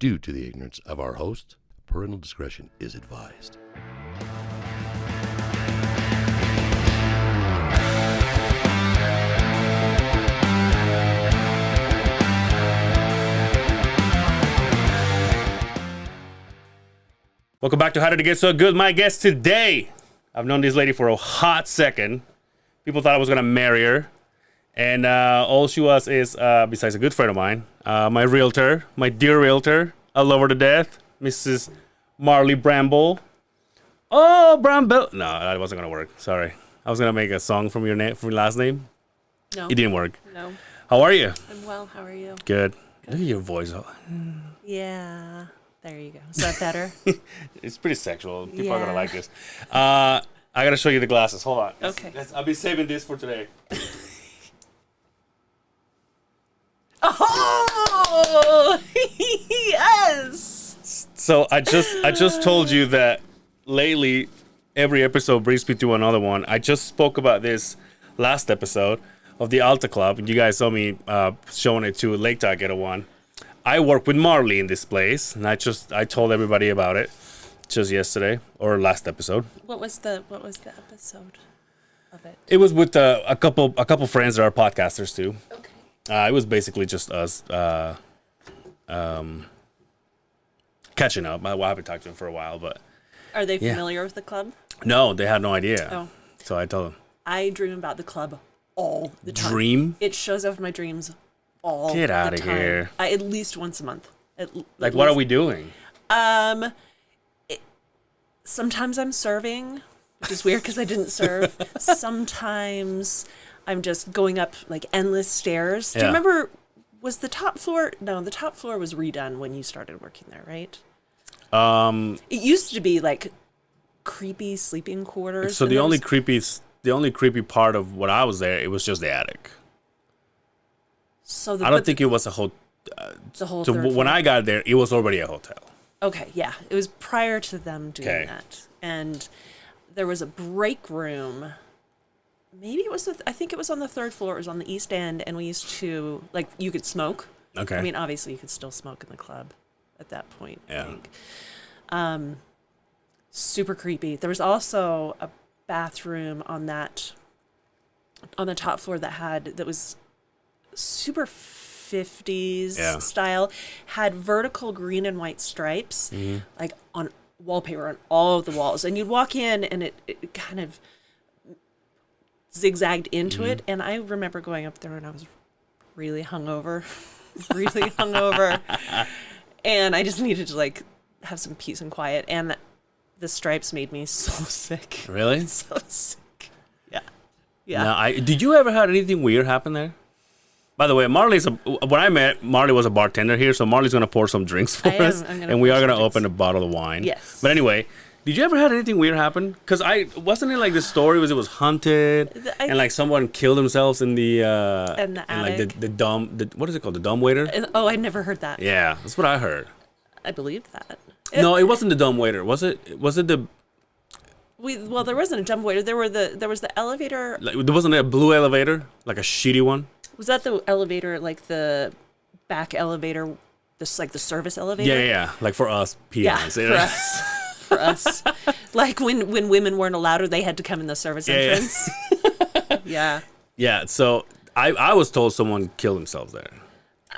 Due to the ignorance of our host, parental discretion is advised. Welcome back to How Did It Get So Good? My guest today, I've known this lady for a hot second. People thought I was going to marry her. And all she was is, besides a good friend of mine, my realtor, my dear realtor, I love her to death, Mrs. Marley Bramble. Oh, Bramble. No, that wasn't going to work. Sorry. I was going to make a song from your last name. No. It didn't work. No. How are you? I'm well. How are you? Good. Look at your voice. Yeah. There you go. Is that better? It's pretty sexual. People are going to like this. I got to show you the glasses. Hold on. Okay. I'll be saving this for today. Oh, yes. So I just told you that lately every episode brings me to another one. I just spoke about this last episode of the Alta Club, and you guys saw me showing it to Lake Tahoe one. I work with Marley in this place, and I told everybody about it just yesterday or last episode. What was the episode of it? It was with a couple friends that are podcasters too. Okay. It was basically just us catching up. I haven't talked to them for a while, but Are they familiar with the club? no, they had no idea. Oh. So I told them. I dream about the club all the time. Dream? It shows up in my dreams all the time. Get outta here. At least once a month. Like, what are we doing? Sometimes I'm serving, which is weird because I didn't serve. Sometimes I'm just going up like endless stairs. Do you remember, was the top floor? No, the top floor was redone when you started working there, right? It used to be like creepy sleeping quarters. So the only creepy part of when I was there, it was just the attic. So I don't think it was a whole. the whole. So third when floor. I got there, it was already a hotel. Okay, yeah, it was prior to them doing Okay. that, and there was a break room. Maybe it was. I think it was on the third floor. It was on the east end, and we used to like you could smoke. Okay. I mean, obviously, you could still smoke in the club at that point. Yeah. I think. Super creepy. There was also a bathroom on the top floor that was super 50s style, had vertical green and white stripes, like on wallpaper on all of the walls. And you'd walk in and it kind of zigzagged into it. And I remember going up there and I was really hungover, and I just needed to like have some peace and quiet. And the stripes made me so sick. Really? So sick. Yeah. Yeah. Now, did you ever have anything weird happen there? By the way, when I met, Marley was a bartender here, so Marley's going to pour some drinks for us, and we are going to open a bottle of wine. Yes. But anyway, did you ever have anything weird happen? Because wasn't it like the story was it was haunted, and like someone killed themselves in the in the and like attic. what is it called, the dumbwaiter? Oh, I never heard that. Yeah, that's what I heard. I believed that. No, it wasn't the dumbwaiter. Was it? Was it the? Well, there wasn't a dumb waiter. There was the elevator. Like, there wasn't a blue elevator, like a shitty one. Was that the elevator, like the back elevator, like the service elevator? Yeah, like for us peons. Yeah, for us. Like when women weren't allowed, or they had to come in the service entrance. Yeah. Yeah. So I was told someone killed themselves there.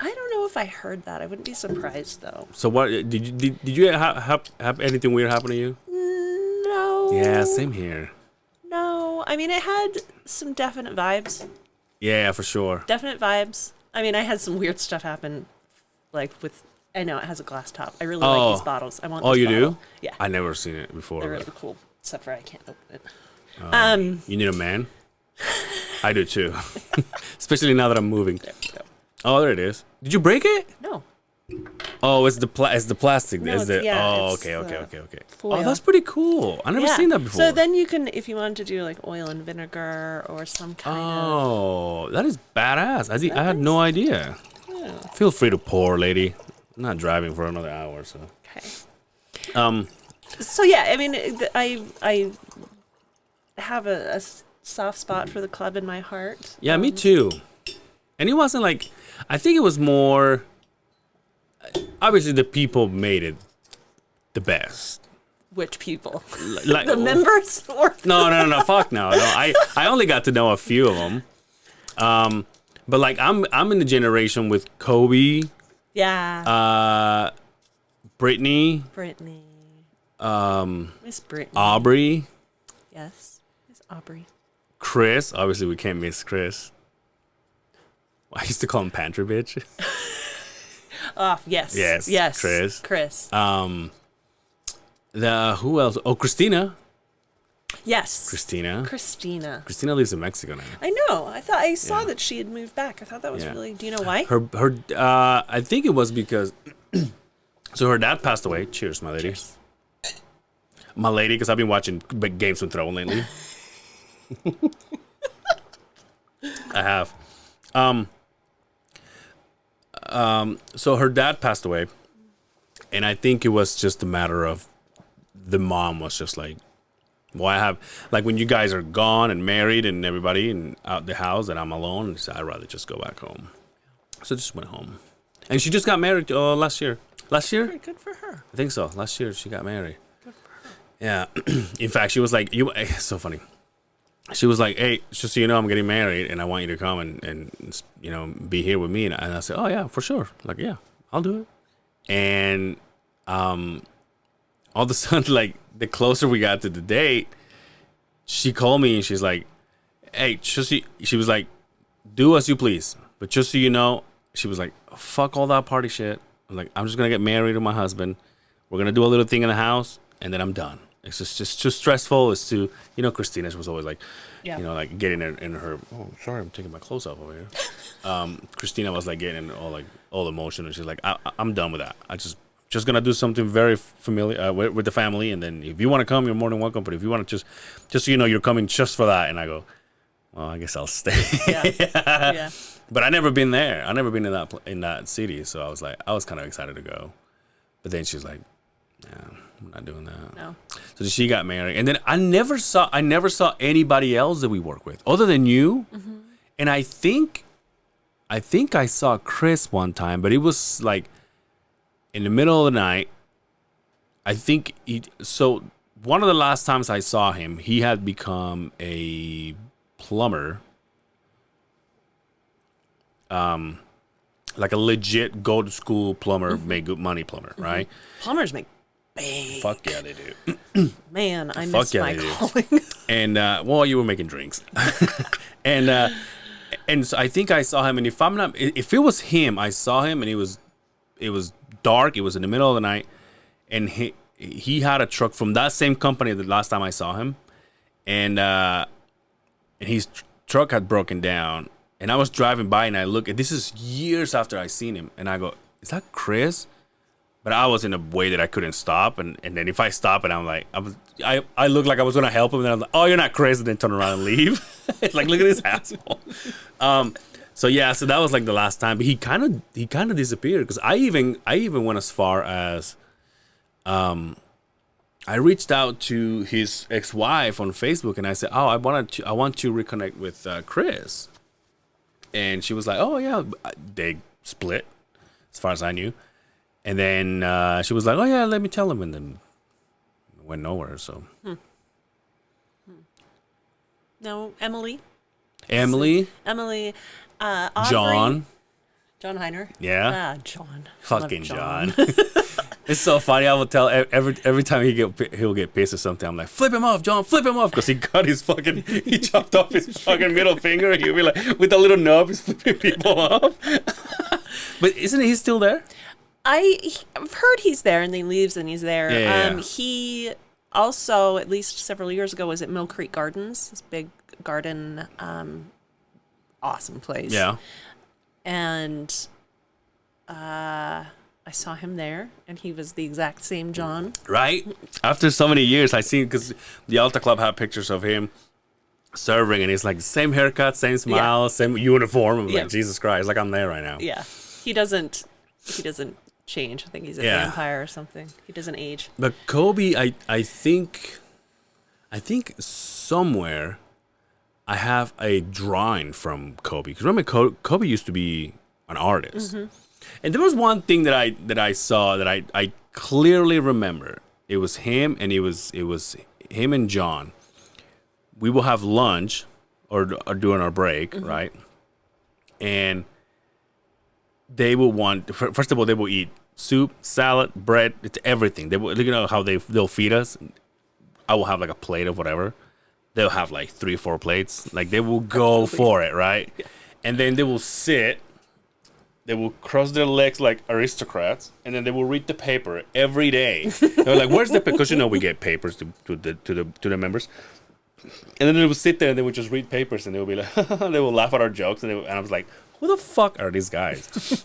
I don't know if I heard that. I wouldn't be surprised though. So what did you have anything weird happen to you? No. Yeah, same here. No, I mean it had some definite vibes. Yeah, for sure. Definite vibes. I mean, I had some weird stuff happen, like with. I know it has a glass top. I really like these bottles. I want. Oh, this you bottle. do? Yeah. I never seen it before. They're really cool, except for I can't open it. You need a man. I do too, especially now that I'm moving. There we go. Oh, there it is. Did you break it? No. Oh, it's the plastic. No, Is it? it's Okay. foil. Oh, that's pretty cool. I never seen that before. So then you can, if you wanted to do like oil and vinegar or some kind of. Oh, that is badass. I had no idea. Yeah. Feel free to pour, lady. I'm not driving for another hour, so. Okay. So yeah, I mean, I have a soft spot for the club in my heart. Yeah, me too. And it wasn't like, I think it was more, obviously the people made it the best. Which people? Like The members? Or no, fuck no. I only got to know a few of them. But like I'm in the generation with Kobe, yeah. Brittany, Miss Brittany. Aubrey, Yes. Miss Aubrey. Chris. Obviously, we can't miss Chris. I used to call him Pantry Bitch. Oh, yes. Yes, Chris. Who else? Oh, Christina. Yes. Christina lives in Mexico now. I know. I saw that she had moved back. I thought that was really. Do you know why? Her. I think it was because. So her dad passed away. Cheers, my lady. Cheers. My lady, because I've been watching big Games of Thrones lately. I have. So her dad passed away, and I think it was just a matter of the mom was just like, well, I have, like, when you guys are gone and married and everybody and out the house and I'm alone, and so I'd rather just go back home. So just went home. And she just got married last year. Last year? Very good for her. I think so. Last year she got married. Good for her. Yeah. In fact, she was like, it's so funny. She was like, hey, just so you know, I'm getting married and I want you to come and be here with me. And I said, oh, yeah, for sure. Like, yeah, I'll do it. And all of a sudden, like, the closer we got to the date, she called me and she's like, hey, she was like, do as you please. But just so you know, she was like, fuck all that party shit. I'm like, I'm just going to get married to my husband. We're going to do a little thing in the house and then I'm done. It's just too stressful. It's too, Christina was always like, like getting in her, oh, sorry, I'm taking my clothes off over here. Christina was like getting all emotional. And she's like, I'm done with that. I just gonna do something very familiar with the family, and then if you want to come, you're more than welcome. But if you want to just so you know, you're coming just for that. And I go, well, I guess I'll stay. Yeah. But I never been there. I never been in that city, so I was kind of excited to go. But then she's like, yeah, I'm not doing that. No. So she got married, and then I never saw anybody else that we work with other than you. Mm-hmm. And I think I saw Chris one time, but it was like in the middle of the night. I think so one of the last times I saw him, he had become a plumber. Like a legit go to school plumber, make good money plumber, right? Plumbers make bank. Fuck yeah, they do. Man, I miss my calling. And well, you were making drinks. and so I think I saw him, and if it was him, I saw him, and it was dark. It was in the middle of the night, and he had a truck from that same company the last time I saw him, and his truck had broken down, and I was driving by, and I look, and this is years after I seen him, and I go, is that Chris? But I was in a way that I couldn't stop, and then if I stop, and I'm like, I look like I was gonna help him, and then I'm like, oh, you're not Chris, and then turn around and leave. It's like, look at this asshole. So that was like the last time, but he kind of disappeared, because I even went as far as, I reached out to his ex-wife on Facebook, and I said, oh, I want to reconnect with Chris, and she was like, oh yeah, they split, as far as I knew. And then she was like, oh, yeah, let me tell him. And then it went nowhere, so. No, Emily. Every Aubrey. John Heiner. Yeah. John. Fucking John. It's so funny. I will tell every time he'll get pissed or something. I'm like, flip him off, John, flip him off. Because he chopped off his fucking middle finger. And he'll be like, with a little nub, he's flipping people off. But isn't he still there? I've heard he's there, and then he leaves, and he's there. Yeah. He also, at least several years ago, was at Mill Creek Gardens, this big garden, awesome place. Yeah. And I saw him there, and he was the exact same John. Right? After so many years, I seen, because the Alta Club had pictures of him serving, and it's like same haircut, same smile, same uniform. I'm like, Jesus Christ, like I'm there right now. Yeah. He doesn't change. I think he's a vampire or something. He doesn't age. But Kobe, I think somewhere I have a drawing from Kobe. Because remember, Kobe used to be an artist. Mm-hmm. And there was one thing that I saw that I clearly remember. It was him, and it was him and John. We will have lunch or during our break, right? And they will want, first of all, they will eat soup, salad, bread. It's everything. They will, how they'll feed us. I will have like a plate of whatever. They'll have like 3 or 4 plates. Like they will go for it, right? Yeah. And then they will sit. They will cross their legs like aristocrats, and then they will read the paper every day. They're like, "Where's the paper?" Because we get papers to the members. And then they would sit there and they would just read papers, and they would be like, they will laugh at our jokes, and I was like, "Who the fuck are these guys?"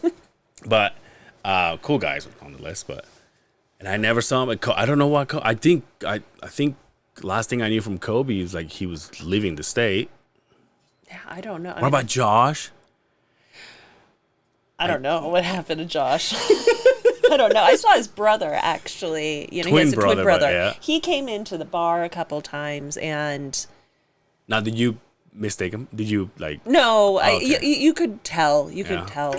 But cool guys on the list, and I never saw him. I don't know what. I think last thing I knew from Kobe is like he was leaving the state. Yeah, I don't know. What about Josh? I don't know what happened to Josh. I don't know. I saw his brother actually. He has a twin brother. Yeah. He came into the bar a couple times, and now did you mistake him? Did you like? No, oh, okay. you could tell. You could tell.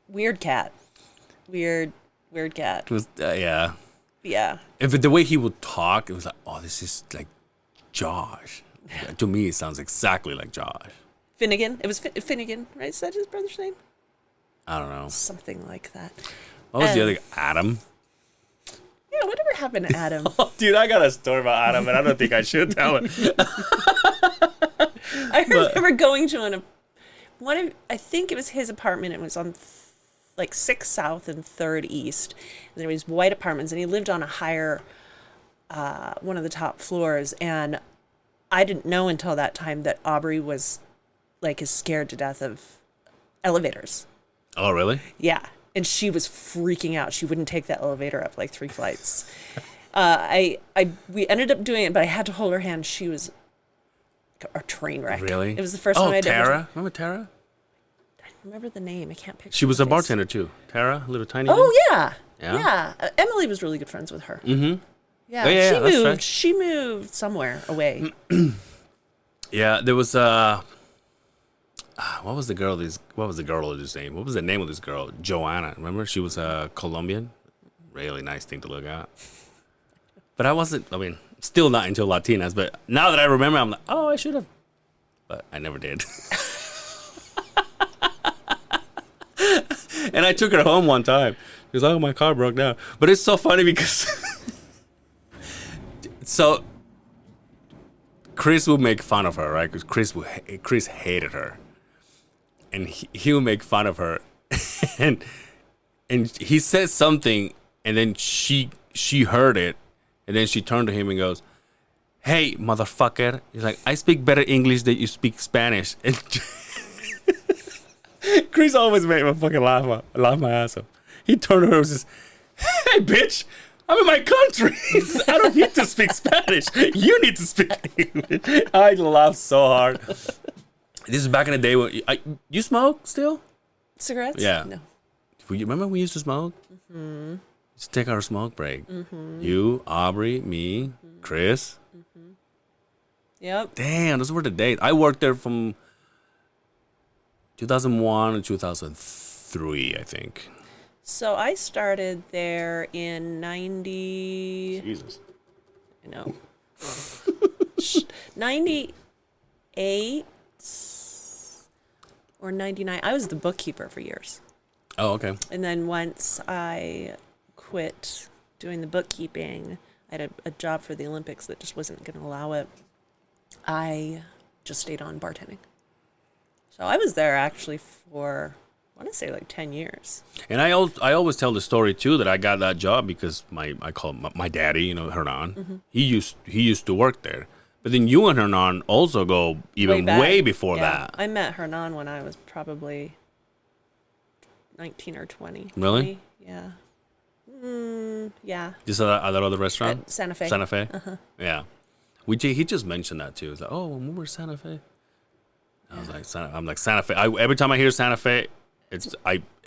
Weird cat. Weird cat. It was yeah. Yeah. But the way he would talk, it was like, oh, this is like Josh. To me, it sounds exactly like Josh. Finnegan. It was Finnegan, right? Is that his brother's name? I don't know. Something like that. What was the other guy? Adam? Yeah, whatever happened to Adam? Oh, dude, I got a story about Adam, and I don't think I should tell it. I remember going to I think it was his apartment. It was on like 6th South and 3rd East. And there was white apartments, and he lived on a higher, one of the top floors. And I didn't know until that time that Aubrey was like is scared to death of elevators. Oh, really? Yeah. And she was freaking out. She wouldn't take that elevator up like 3 flights. We ended up doing it, but I had to hold her hand. She was a train wreck. Really? It was the first time I did. Tara? Remember Tara? I remember the name. I can't picture. She was her a face. bartender too. Tara, a little tiny. Oh yeah. Yeah? Yeah. Emily was really good friends with her. Mm-hmm. Yeah. Oh, yeah, she that's moved. right. She moved somewhere away. Yeah, there was what was the girl's name? What was the name of this girl? Joanna. Remember? She was a Colombian. Really nice thing to look at. But still not into Latinas. But now that I remember, I'm like, oh, I should have. But I never did. And I took her home one time. She was like, oh, my car broke down. But it's so funny because... So... Chris would make fun of her, right? Because Chris hated her. And he would make fun of her. and he said something, and then she heard it. And then she turned to him and goes, hey, motherfucker. He's like, I speak better English than you speak Spanish. And Chris always made me fucking laugh my ass off. He turned to her and says, hey, bitch, I'm in my country. I don't need to speak Spanish. You need to speak English. I laughed so hard. This is back in the day when you smoke still? Cigarettes? Yeah. No. You remember when we used to smoke? Mm-hmm. Just take our smoke break. Mm-hmm. You, Aubrey, me, Chris. Mm-hmm. Yep. Damn, those were the days. I worked there from 2001 to 2003, I think. So I started there in 90... Jesus. I know. 98 or 99. I was the bookkeeper for years. Oh, okay. And then once I quit doing the bookkeeping, I had a job for the Olympics that just wasn't going to allow it. I just stayed on bartending. So I was there actually for, I want to say like 10 years. And I always tell the story too that I got that job because I call him my daddy, Hernan. Mm-hmm. He used to work there. But then you and Hernan also go even way before that. I met Hernan when I was probably 19 or 20. Really? 20, yeah. Yeah. Just at that other restaurant? At Santa Fe. Santa Fe? Uh-huh. Yeah. He just mentioned that too. He's like, oh, when we were Santa Fe. I was like, Santa Fe. Every time I hear Santa Fe,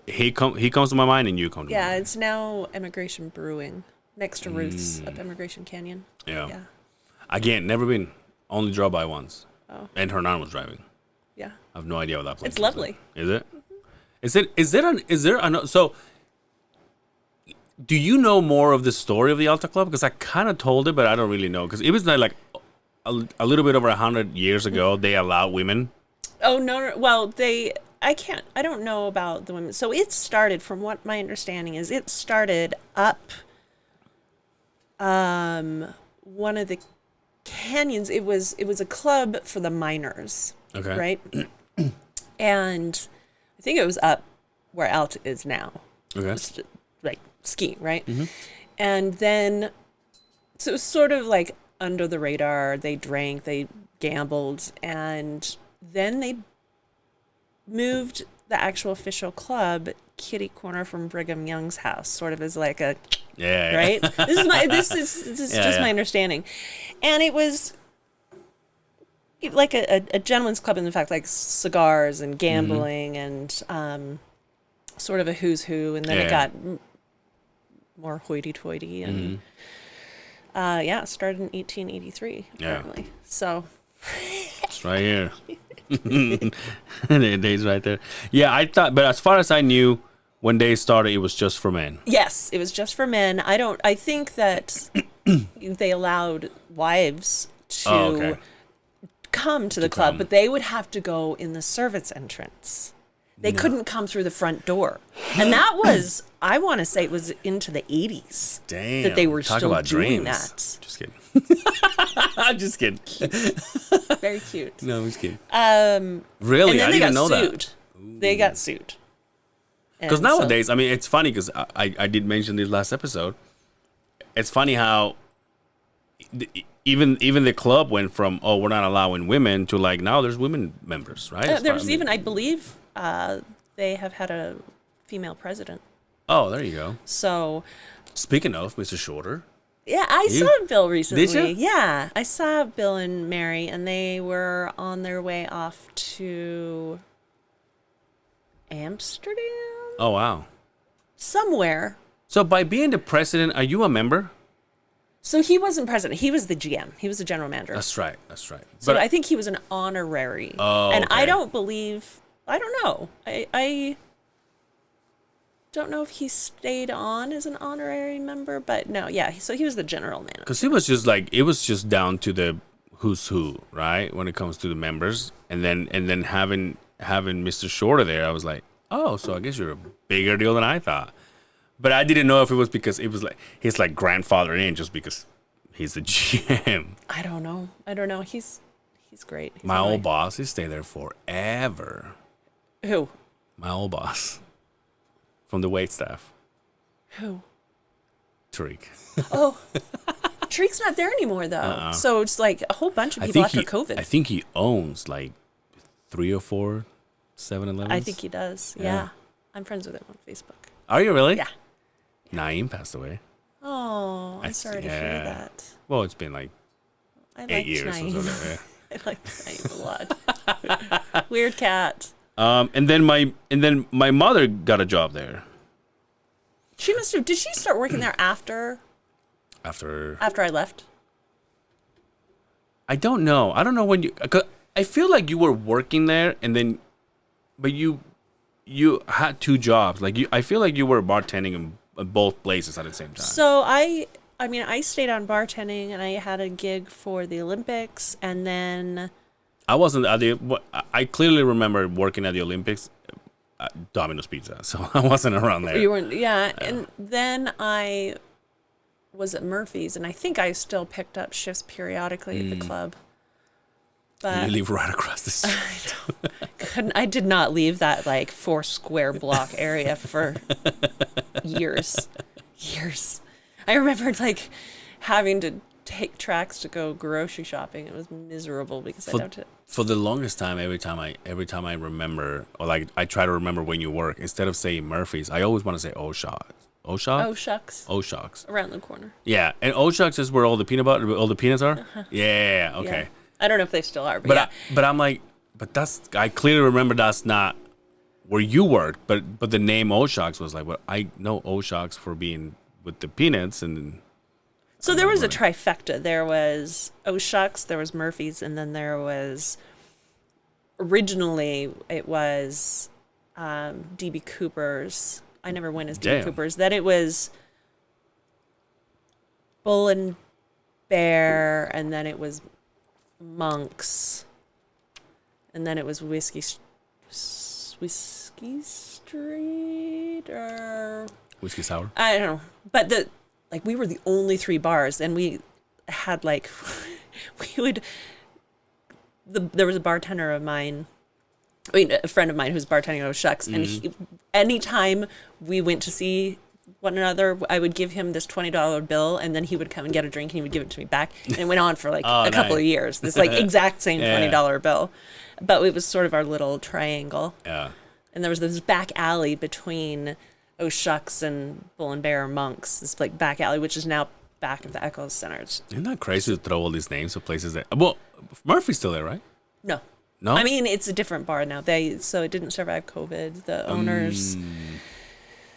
he comes to my mind and you come to my mind. Yeah, it's now Immigration Brewing next to Ruth's up Immigration Canyon. Yeah. Again, never been. Only drove by once. Oh. And Hernan was driving. Yeah. I have no idea what that place It's lovely. Is it? Mm-hmm. Is there so? Do you know more of the story of the Alta Club? Because I kind of told it, but I don't really know. Because it was like a little bit over 100 years ago. They allowed women. Oh no! Well, I don't know about the women. So it started, from what my understanding is, it started up one of the canyons. It was a club for the miners. Okay. Right. And I think it was up where Alta is now. Okay. Just, like skiing, right? Mm-hmm. And then, so it was sort of like under the radar. They drank, they gambled, and then they moved the actual official club kitty corner from Brigham Young's house, sort of as like a right. This is just my understanding, and it was like a gentleman's club in the fact, like cigars and gambling and sort of a who's who, and then it got more hoity-toity and it started in 1883 apparently. So it's right here. The date's right there. Yeah, I thought, but as far as I knew, when they started, it was just for men. Yes, it was just for men. I think that they allowed wives to come to the club, but they would have to go in the servants' entrance. They couldn't come through the front door. And that was, I want to say it was into the 80s. Damn. That they were Talk still about doing dreams. that. Just kidding. I'm just kidding. Very cute. No, I'm just kidding. And Really? then I they didn't got know sued. They got sued. Because And nowadays, I mean, it's funny because I did mention this last episode. It's funny how even the club went from, oh, we're not allowing women, to like, now there's women members, right? there was even, I believe, they have had a female president. Oh, there you go. So, speaking of Mr. Shorter. yeah, I saw Bill recently. Did you? Yeah, I saw Bill and Mary, and they were on their way off to Amsterdam? Oh, wow. Somewhere. So by being the president, are you a member? So he wasn't president. He was the GM. He was the general manager. That's right. So I think he was an honorary. Oh, and I okay. don't believe, I don't know. I don't know if he stayed on as an honorary member, but no, yeah. So he was the general manager. Because it was just like, it was just down to the who's who, right? When it comes to the members. And then having Mr. Shorter there, I was like, oh, so I guess you're a bigger deal than I thought. But I didn't know if it was because it was like his like grandfather in, just because he's the GM. I don't know. He's great. He's My really- old boss, he stayed there forever. Who? My old boss from the wait staff, Who? Tariq. Oh, Tariq's not there anymore though. So it's like a whole bunch of people after COVID. I think he owns like 3 or 4 7-Elevens. I think he does. Yeah. I'm friends with him on Facebook. Are you really? Yeah. Naeem passed away. Oh, I'm sorry to hear that. Well, it's been like I 8 years. Or Naeem. something. I like Naeem a lot. Weird cat. And then my mother got a job there. She must have. Did she start working there after I left? I don't know. I don't know when you. 'Cause I feel like you were working there, and then, but you had 2 jobs. Like I feel like you were bartending in both places at the same time. So I mean, I stayed on bartending, and I had a gig for the Olympics, and then I wasn't at the. I clearly remember working at the Olympics, at Domino's Pizza. So I wasn't around there. you weren't. Yeah, and then I was at Murphy's, and I think I still picked up shifts periodically at the club. But You live right across the street. I did not leave that like 4 square block area for years. I remember like having to take tracks to go grocery shopping. It was miserable because I'd have to. For the longest time, every time I remember, or like I try to remember when you work, instead of saying Murphy's, I always want to say Oshaw. Oshaw? Oh shucks. Oshucks. Around the corner. Yeah, and Oshucks is where all the peanuts are. Yeah, okay. Yeah. I don't know if they still are, but yeah. I'm like, I clearly remember that's not where you worked, but the name Oshucks was like, well, I know Oshucks for being with the peanuts, and So there was a trifecta. There was Oh Shucks, there was Murphy's, and then there was, originally it was DB Cooper's. I never went as DB Damn. Cooper's. Then it was Bull and Bear, and then it was Monks, and then it was Whiskey Street or Whiskey sour. I don't know. But we were the only 3 bars, and we had we would. There was a bartender of mine. I mean, a friend of mine who's bartending at Shucks, and anytime we went to see one another, I would give him this $20 bill, and then he would come and get a drink, and he would give it to me back. And it went on for a couple of years. This exact same $20 bill, but it was sort of our little triangle. Yeah. And there was this back alley between Shucks and Bull and Bear Monks. This back alley, which is now back of the Echo Center. Isn't that crazy to throw all these names of places that? Well, Murphy's still there, right? No. No. I mean, it's a different bar now. So it didn't survive COVID. The owners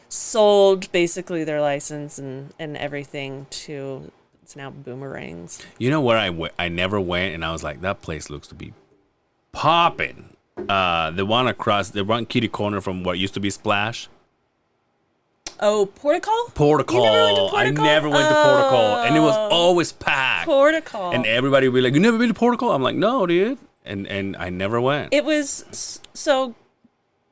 sold basically their license and everything to. It's now Boomerangs. You know where I never went, and I was like, that place looks to be popping. The one kitty corner from what used to be Splash. Oh, Portical? Portical. You never went to Portical? I never went to Portical, and it was always packed. Portical. And everybody would be like, "You never been to Portical?" I'm like, "No, dude." And I never went. It was so.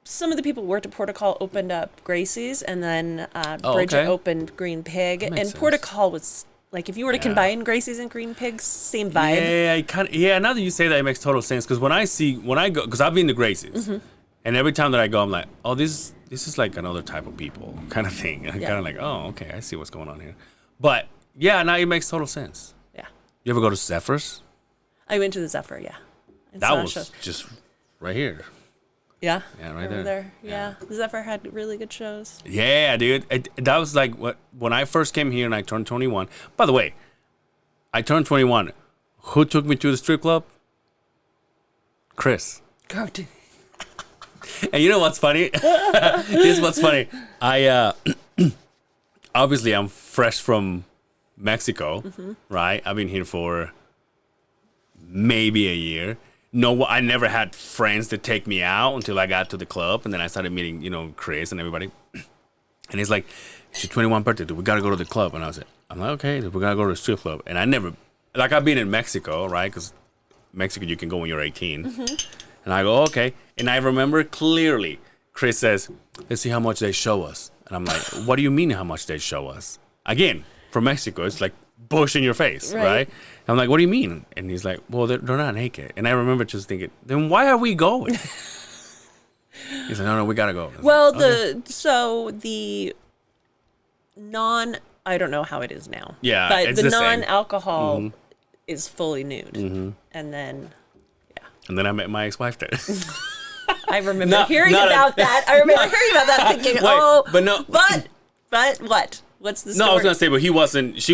Some of the people who worked at Portical opened up Gracie's, and then Bridget opened Green Pig. And sense. Portical was if you were to combine Gracie's and Green Pig's, same vibe. Yeah, now that you say that, it makes total sense. Because when I go, because I've been to Gracie's, and every time that I go, I'm like, oh, this is like another type of people kind of thing. I'm kind of like, oh, okay, I see what's going on here. But yeah, now it makes total sense. Yeah. You ever go to Zephyr's? I went to the Zephyr, yeah. That was just right here. Yeah. Yeah, right over there. Yeah. The Zephyr had really good shows. Yeah, dude. That was like when I first came here and I turned 21. By the way, I turned 21. Who took me to the strip club? Chris. God. And you know what's funny? Here's what's funny. I obviously I'm fresh from Mexico, right? I've been here for maybe a year. No, I never had friends to take me out until I got to the club, and then I started meeting, Chris and everybody. And he's like, "It's your 21st birthday, dude. We gotta go to the club." And I'm like, "Okay, dude, we gotta go to the strip club." And I never, I've been in Mexico, right? Because Mexico you can go when you're 18. And I go, "Okay." And I remember clearly, Chris says, "Let's see how much they show us." And I'm like, "What do you mean how much they show us?" Again, from Mexico, it's like bush in your face, right? I'm like, "What do you mean?" And he's like, "Well, they're not naked." And I remember just thinking, then why are we going? He's like, no, we gotta go. Well, like, the I don't know how it is now. Yeah, but it's the the same. non-alcohol is fully nude, and then And then I met my ex-wife there. I remember hearing about that. I remember hearing about that, thinking, but what? What's the story? No, I was gonna say, but she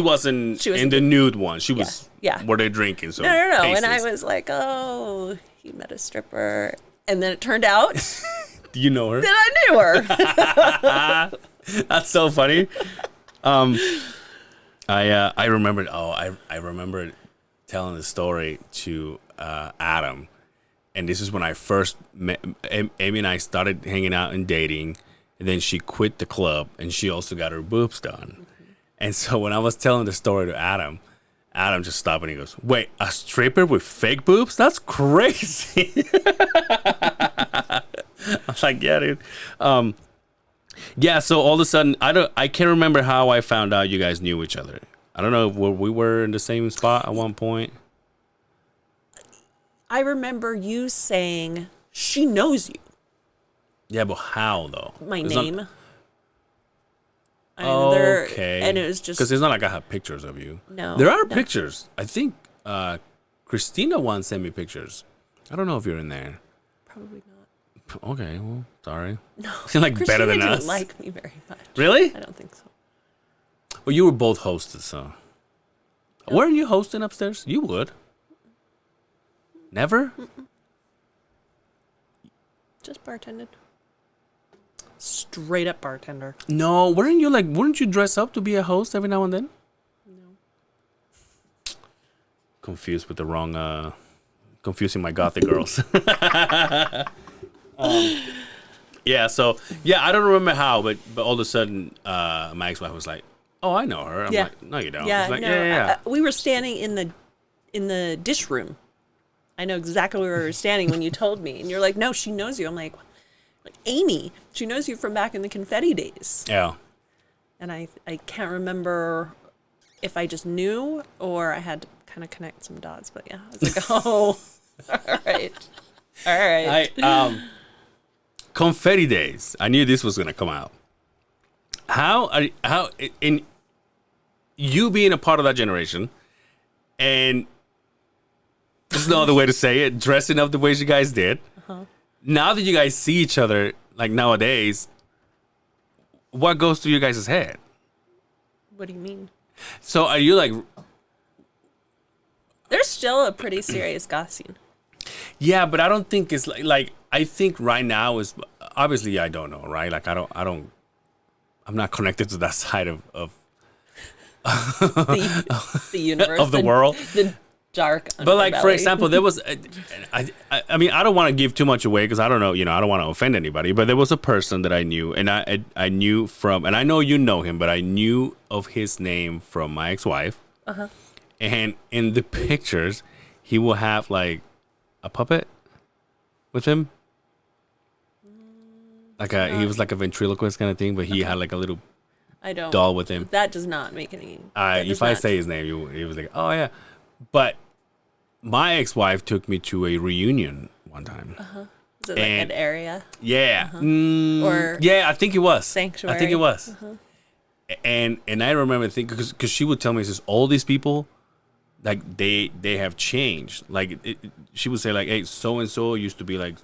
wasn't in the nude one. She was. Yeah. Were they drinking? So No. Cases. And I was like, oh, he met a stripper, and then it turned out Do you know her? that I knew her. That's so funny. I remembered. I remembered telling the story to Adam, and this is when I first met Amy and I started hanging out and dating. And then she quit the club, and she also got her boobs done. And so when I was telling the story to Adam just stopped and he goes, "Wait, a stripper with fake boobs? That's crazy." I was like, "Yeah, dude." Yeah. So all of a sudden, I can't remember how I found out you guys knew each other. I don't know if we were in the same spot at one point. I remember you saying she knows you. Yeah, but how though? My It's name. Not... Okay. And it was just because it's not like I have pictures of you. No. There are pictures. I think Christina once sent me pictures. I don't know if you're in there. probably not. Okay, well, sorry. No. Seem like Christina better than didn't us. like me very much. Really? I don't think so. Well, you were both hostess, so. Weren't you hosting upstairs? You would. Never? Just bartended. Straight up bartender. No, wouldn't you dress up to be a host every now and then? No. Confused with the wrong, confusing my gothic girls. Yeah, so I don't remember how, but all of a sudden, my ex-wife was like, "Oh, I know her." I'm Yeah. like, "No, you don't." Yeah, She's like, no, yeah. we were standing in the dish room. I know exactly where we were standing when you told me, and you're like, "No, she knows you." I'm like Amy, she knows you from back in the confetti days. Yeah. And I can't remember if I just knew or I had to kind of connect some dots. But yeah, I was like, oh, all right. Confetti days. I knew this was gonna come out. How in you being a part of that generation, and there's no other way to say it, dressing up the ways you guys did. Now that you guys see each other, like nowadays, what goes through your guys' head? What do you mean? So are you like... There's still a pretty serious goth scene. Yeah, but I don't think it's like I think right now is... Obviously, I don't know, right? Like, I'm not connected to that side of the universe. of the world. The dark But like, for underbelly. example, there was, I mean, I don't want to give too much away because I don't know, I don't want to offend anybody. But there was a person that I knew, and I knew from, and I know you know him, but I knew of his name from my ex-wife. And in the pictures, he will have like a puppet with him, like he was like a ventriloquist kind of thing, but he had like a little I don't doll with him. That does not make any. If I say his name, he was like, "Oh yeah," but my ex-wife took me to a reunion one time. Is it like an area Yeah. or Yeah, I think it was. sanctuary? I think it was. And I remember thinking, because she would tell me, says all these people, like they have changed. Like she would say like, hey, so and so used to be like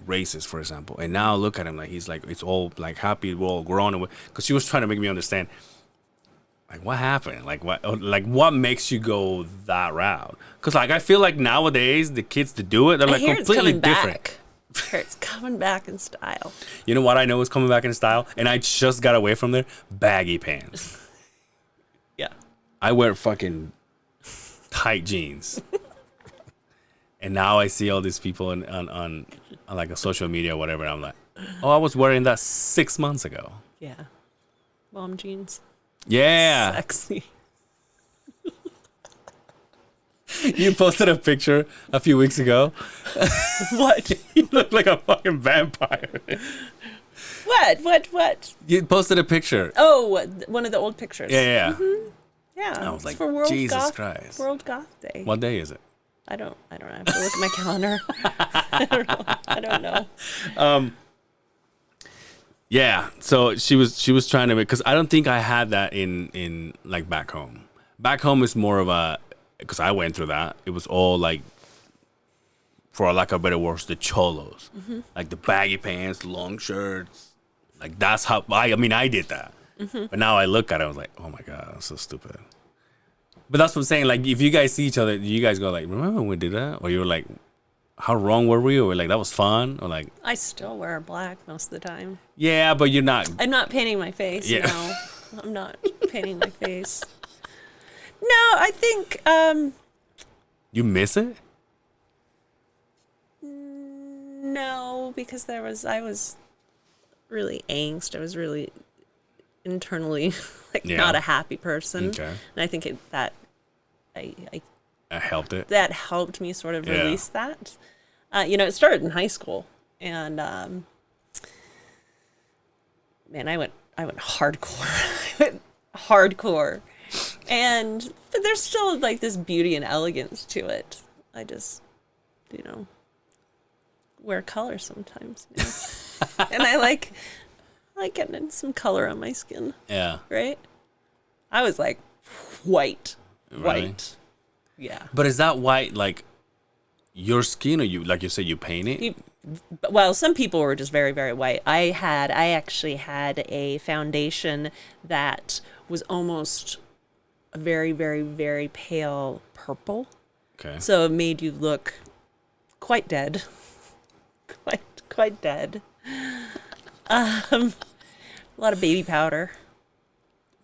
racist, for example, and now look at him, like he's like, it's all like happy, we're all grown. And because she was trying to make me understand, like what happened, like what makes you go that route? Because like I feel like nowadays the kids to do it, they're like completely different. It's coming back in style. You know what I know is coming back in style, and I just got away from there. Baggy pants. Yeah. I wear fucking tight jeans. And now I see all these people on like a social media or whatever. And I'm like, oh, I was wearing that 6 months ago. Yeah. Mom jeans. Yeah. Sexy. You posted a picture a few weeks ago. What? You look like a fucking vampire. What? You posted a picture. Oh, one of the old pictures. Yeah. Yeah. I was it's like, for World Jesus Goth, Christ. World Goth Day. What day is it? I don't know. I have to look at my calendar. I don't know. Yeah, so she was trying to make, because I don't think I had that in like back home. Back home is more of a, because I went through that. It was all like, for lack of a better words, the cholos, like the baggy pants, long shirts. Like that's how I did that. But now I look at it, I was like, oh my god, I'm so stupid. But that's what I'm saying. Like if you guys see each other, do you guys go like, remember when we did that? Or you were like, how wrong were we? Or like that was fun? Or like, I still wear black most of the time. yeah, but you're not. I'm not painting my face. Yeah. No, I'm not painting my face. No, I think You miss it? no, because I was really angst. I was really internally not a happy person. Okay. And I think that I helped it. that helped me sort of release that. It started in high school, and man, I went hardcore. I went hardcore, but there's still like this beauty and elegance to it. I just, wear color sometimes, and I like getting some color on my skin. Yeah. Right? I was like white. Really? Yeah. But is that white like your skin, or you, like you said, you paint it? Well, some people were just very, very white. I actually had a foundation that was almost a very, very, very pale purple. Okay. So it made you look quite dead. Quite dead. A lot of baby powder.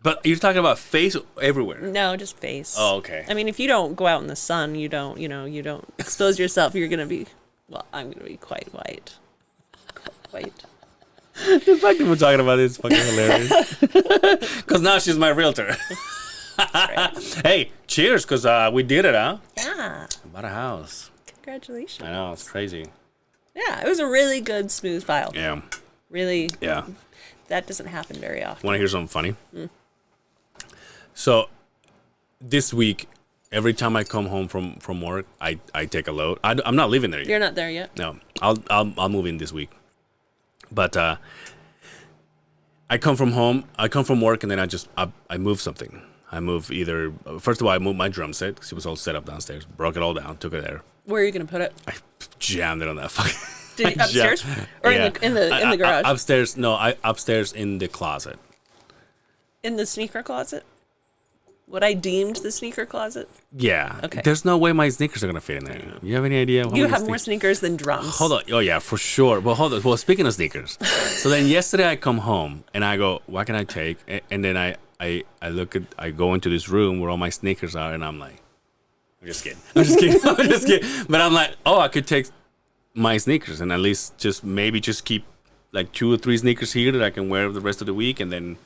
But you're talking about face everywhere. No, just face. Oh, okay. I mean, if you don't go out in the sun, you don't expose yourself, I'm going to be quite white. Quite white. The fact that we're talking about this is fucking hilarious. Because now she's my realtor. Right. Hey, cheers, because we did it, huh? Yeah. Bought a house. Congratulations. I know, it's crazy. Yeah, it was a really good, smooth file. Yeah. Really. Yeah. That doesn't happen very often. Want to hear something funny? So, this week, every time I come home from work, I take a load. I'm not living there yet. You're not there yet? No, I'll move in this week. But I come from home, I come from work, and then I move something. I move first of all, I moved my drum set because it was all set up downstairs. Broke it all down, took it there. Where are you going to put it? I jammed it on that fucking. Did you, upstairs? Or Yeah. in the garage? Upstairs, no, upstairs in the closet. In the sneaker closet? What I deemed the sneaker closet? Yeah. Okay. There's no way my sneakers are going to fit in there. You have any idea? You have more sneakers than drums. Hold on. Oh, yeah, for sure. But hold on. Well, speaking of sneakers. So then yesterday I come home and I go, what can I take? And then I go into this room where all my sneakers are and I'm like, I'm just kidding. I'm just kidding. But I'm like, oh, I could take my sneakers and at least just keep like 2 or 3 sneakers here that I can wear the rest of the week. And then,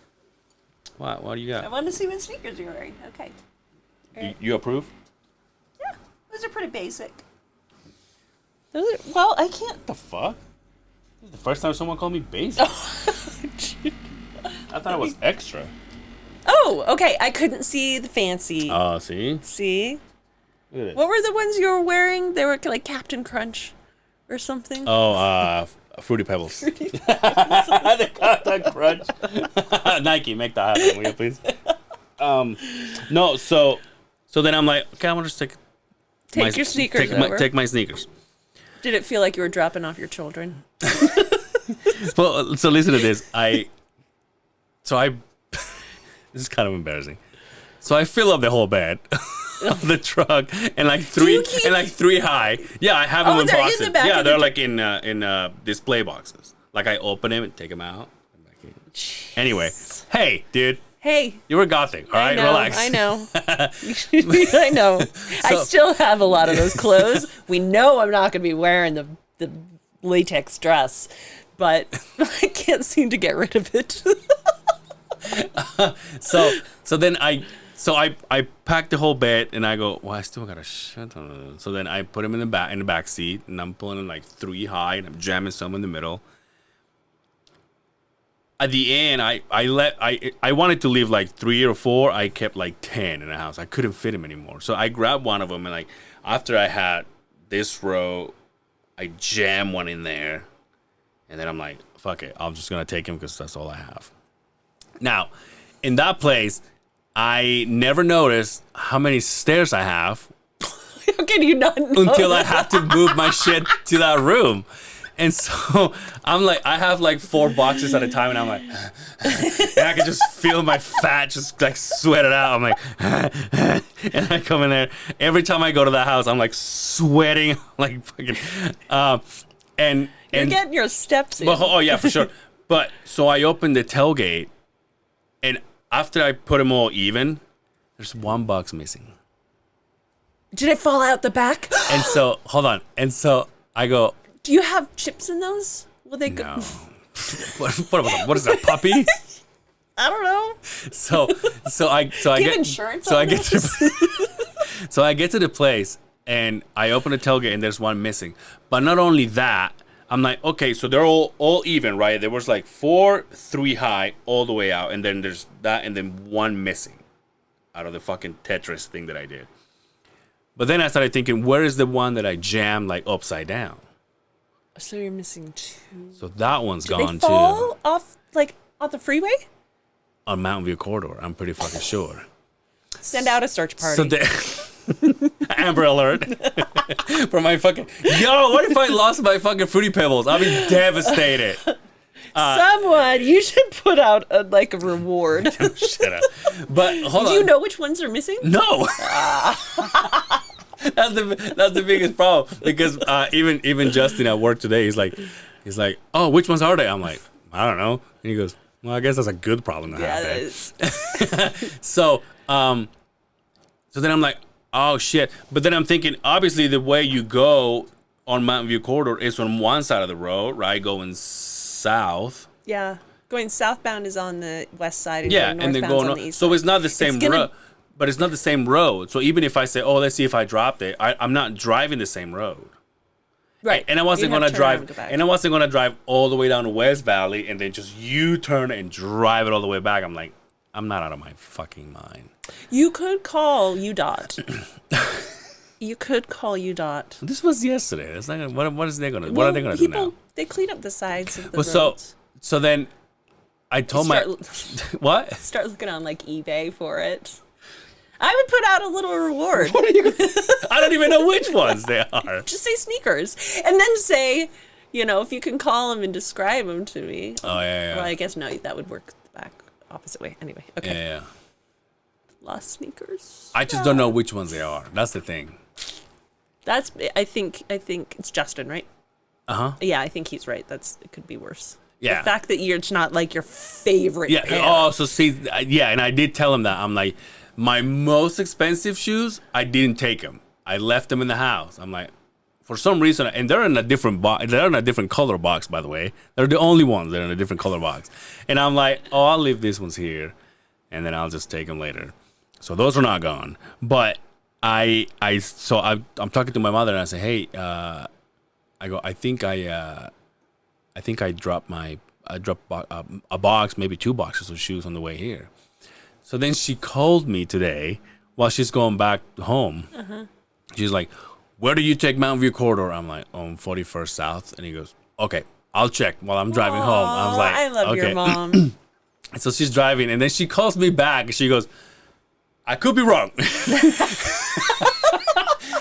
what do you I got? wanted to see what sneakers you're wearing. Okay. You approve? Yeah, those are pretty basic. Well, I can't. The fuck? This is the first time someone called me basic. I thought it was extra. Oh, okay. I couldn't see the fancy. Oh, see? See? Look at it. What were the ones you were wearing? They were like Captain Crunch or something. Oh, Fruity Pebbles. They got that crunch. Nike, make that happen, will you please? No, so then I'm like, okay, I'm gonna just Take your sneakers over. take my sneakers. Did it feel like you were dropping off your children? Well, so listen to this. This is kind of embarrassing. So I fill up the whole bed of the truck and like three high. Yeah, I have them in they're boxes. in the back Yeah, of they're the like in display boxes. Like I open them and take them out. Anyway, hey, dude. Hey. You were gothing, all right? Relax. I know. I know. I still have a lot of those clothes. We know I'm not going to be wearing the latex dress, but I can't seem to get rid of it. So then I packed the whole bed and I go, well, I still got a shit ton of them. So then I put them in the back seat and I'm pulling them like 3 high and I'm jamming some in the middle. At the end, I wanted to leave like 3 or 4. I kept like 10 in the house. I couldn't fit them anymore. So I grabbed one of them and like after I had this row, I jammed one in there. And then I'm like, fuck it. I'm just going to take him because that's all I have. Now, in that place, I never noticed how many stairs I have. How can you not know until I have to move my shit to that room. And so I'm like, I have like 4 boxes at a time, and I'm like, and I can just feel my fat just like sweat it out. I'm like, and I come in there. Every time I go to that house, I'm like sweating, like fucking, and You're getting your steps in. But, oh yeah, for sure. But so I opened the tailgate, and after I put them all even, there's 1 box missing. Did it fall out the back? And so, hold on. And so I go, do you have chips in those? Will they go? No. What is that, puppy? I don't know. So I Do you have insurance on those? So I get to the place and I open the tailgate and there's 1 missing. But not only that, I'm like, okay, so they're all even, right? There was like 4, 3 high all the way out, and then there's that, and then 1 missing out of the fucking Tetris thing that I did. But then I started thinking, where is the one that I jammed like upside down? So you're missing 2. So that one's Did gone they fall too. off like on the freeway? On Mountain View corridor, I'm pretty fucking sure. Send out a search party. So Amber Alert for my fucking. Yo, what if I lost my fucking Fruity Pebbles? I'd be devastated. Someone, you should put out a reward. Shut up. But hold on. Do you know which ones are missing? No. That's the biggest problem, because even Justin at work today, he's like, oh, which ones are they? I'm like, I don't know. And he goes, well, I guess that's a good problem to have. Yeah, So then I'm like, oh shit. But then I'm thinking, obviously the way you go on Mountain View corridor is on one side of the road, right, going south. Yeah. Going southbound is on the west side, and Yeah, going and then northbound's going on the east so side. it's not the same road, but it's not the same road. So even if I say, oh, let's see if I dropped it, I'm not driving the same road. Right. And I wasn't You'd have gonna to turn around drive, go back. and I wasn't gonna drive all the way down to West Valley and then just U-turn and drive it all the way back. I'm like, I'm not out of my fucking mind. You could call UDOT. You could call UDOT. This was yesterday. That's not gonna, what is they gonna? What are they gonna do now? They clean up the sides of the Well, roads. so then I told my what? Start looking on like eBay for it. I would put out a little reward. What are you gonna, I don't even know which ones they are. Just say sneakers, and then say, if you can call them and describe them to me. Oh yeah. Well, I guess no, that would work the back opposite way. Anyway, okay. Yeah. Lost sneakers. I just don't know which ones they are. That's the thing. That's. I think it's Justin, right? Yeah, I think he's right. It could be worse. Yeah. The fact that it's not like your favorite. Yeah. pair. Oh, so see, yeah, and I did tell him that. I'm like, my most expensive shoes, I didn't take them. I left them in the house. I'm like, for some reason, and they're in a different box. They're in a different color box, by the way. They're the only ones that are in a different color box. And I'm like, oh, I'll leave these ones here, and then I'll just take them later. So those are not gone. But I'm talking to my mother, and I say, hey, I think I dropped a box, maybe 2 boxes of shoes on the way here. So then she called me today while she's going back home. She's like, where do you take Mountain View Corridor? I'm like, on 41st South. And he goes, okay, I'll check while I'm driving home. I was like, I love okay. your mom. And so she's driving, and then she calls me back, and she goes, I could be wrong.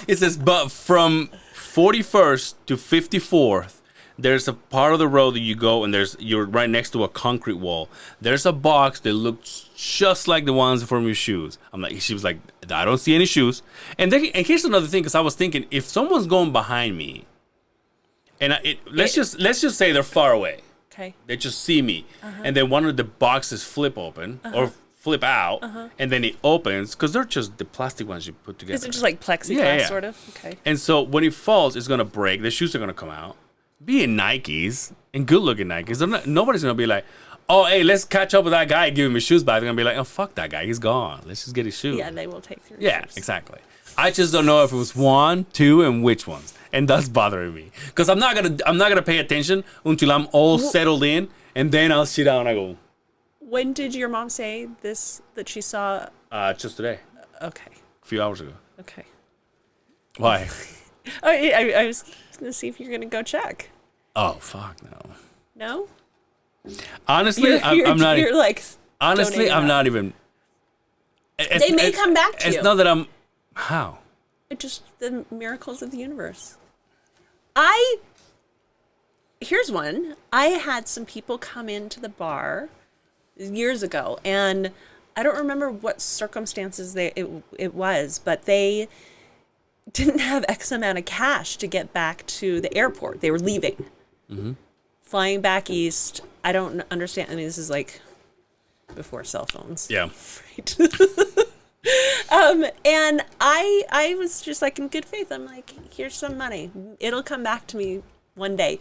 It says, but from 41st to 54th, there's a part of the road that you go, and you're right next to a concrete wall. There's a box that looks just like the ones from your shoes. She was like, I don't see any shoes. And here's another thing, because I was thinking, if someone's going behind me, and let's just say they're far away. Okay. They just see me, and then one of the boxes flip open or flip out, and then it opens, because they're just the plastic ones you put together. Is it just like plexiglass, Yeah. sort of? Okay. And so when it falls, it's gonna break. The shoes are gonna come out. Being Nikes and good-looking Nikes, nobody's gonna be like, "Oh, hey, let's catch up with that guy and give him his shoes back." They're gonna be like, "Oh, fuck that guy, he's gone. Let's just get his shoes." Yeah, they will take your Yeah, shoes. exactly. I just don't know if it was 1, 2, and which ones, and that's bothering me because I'm not gonna pay attention until I'm all settled in, and then I'll sit down and I go. When did your mom say this, that she saw? Just today, Okay. a few hours ago. Okay. Why? Oh, I was going to see if you're going to go check. Oh, fuck no. No? Honestly, I'm not. You're like. Honestly, I'm donating not even. They may come back to you. It's not that I'm. How? It just the miracles of the universe. Here's one. I had some people come into the bar years ago, and I don't remember what circumstances it was, but they didn't have X amount of cash to get back to the airport. They were leaving, flying back east. I don't understand. I mean, this is like before cell phones. Yeah. Right. And I was just like, in good faith, I'm like, here's some money. It'll come back to me one day.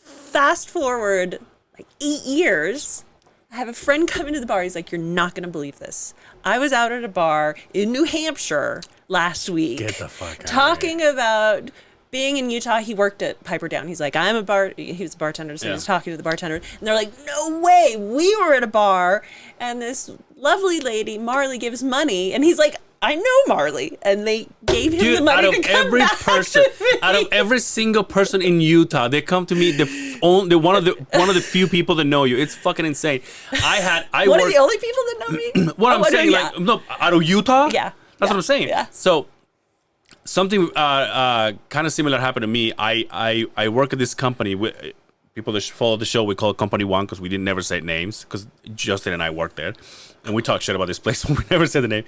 Fast forward like 8 years. I have a friend come into the bar. He's like, you're not going to believe this. I was out at a bar in New Hampshire last week. Get the fuck out talking about being in Utah. He worked at Piper Down. He's like, he was a bartender, so he was talking to the bartender. And they're like, no way. We were at a bar, and this lovely lady, Marley, gives money. And he's like, I know Marley. And they gave him the money to come back to me. Out of every single person in Utah, they come to me. One of the few people that know you. It's fucking insane. One of the only people that know me. What I'm saying, no, out of Utah. Yeah, that's what I'm saying. Yeah. So something kind of similar happened to me. I work at this company with people that follow the show. We call it Company One because we didn't never say names because Justin and I work there, and we talk shit about this place. We never said the name.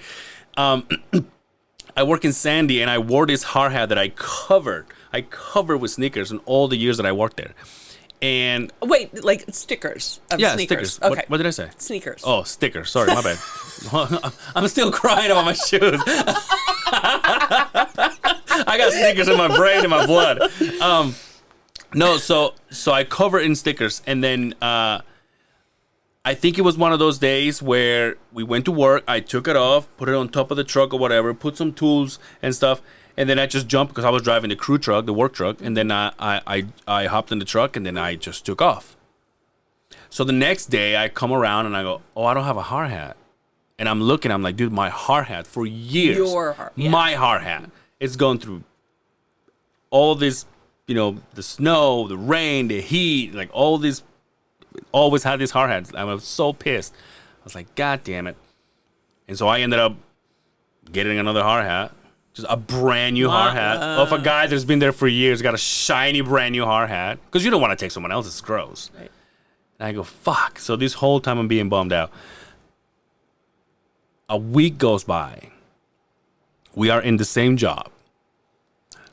I work in Sandy, and I wore this hard hat that I covered with sneakers in all the years that I worked there. And wait, like stickers of sneakers. stickers. Okay. What did I say? Sneakers. Oh, stickers. Sorry, my bad. I'm still crying about my shoes. I got sneakers in my brain and my blood. No, so I cover it in stickers, and then I think it was one of those days where we went to work. I took it off, put it on top of the truck or whatever, put some tools and stuff, and then I just jumped because I was driving the crew truck, the work truck, and then I hopped in the truck, and then I just took off. So the next day I come around and I go, oh, I don't have a hard hat, and I'm looking, I'm like, dude, my hard hat for years, my hard hat, it's gone through all this, you know, the snow, the rain, the heat, like all this. Always had these hard hats. I was so pissed. I was like, God damn it. And so I ended up getting another hard hat. Just a brand new hard hat of a guy that's been there for years, got a shiny brand new hard hat. Because you don't want to take someone else's, it's gross. Right. And I go, fuck. So this whole time I'm being bummed out. A week goes by. We are in the same job.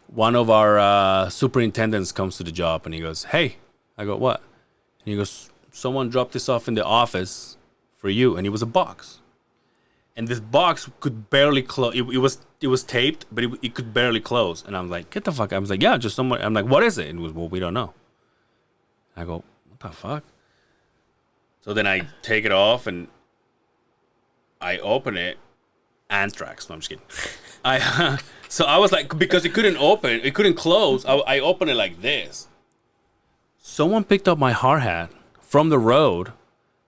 One of our superintendents comes to the job and he goes, hey. I go, what? And he goes, someone dropped this off in the office for you. And it was a box. And this box could barely close. It was taped, but it could barely close. And I'm like, get the fuck out. I was like, yeah, just someone. I'm like, what is it? And it was, well, we don't know. I go, what the fuck? So then I take it off and I open it. Anthrax. No, I'm just kidding. So I was like, because it couldn't open, it couldn't close. I opened it like this. Someone picked up my hard hat from the road.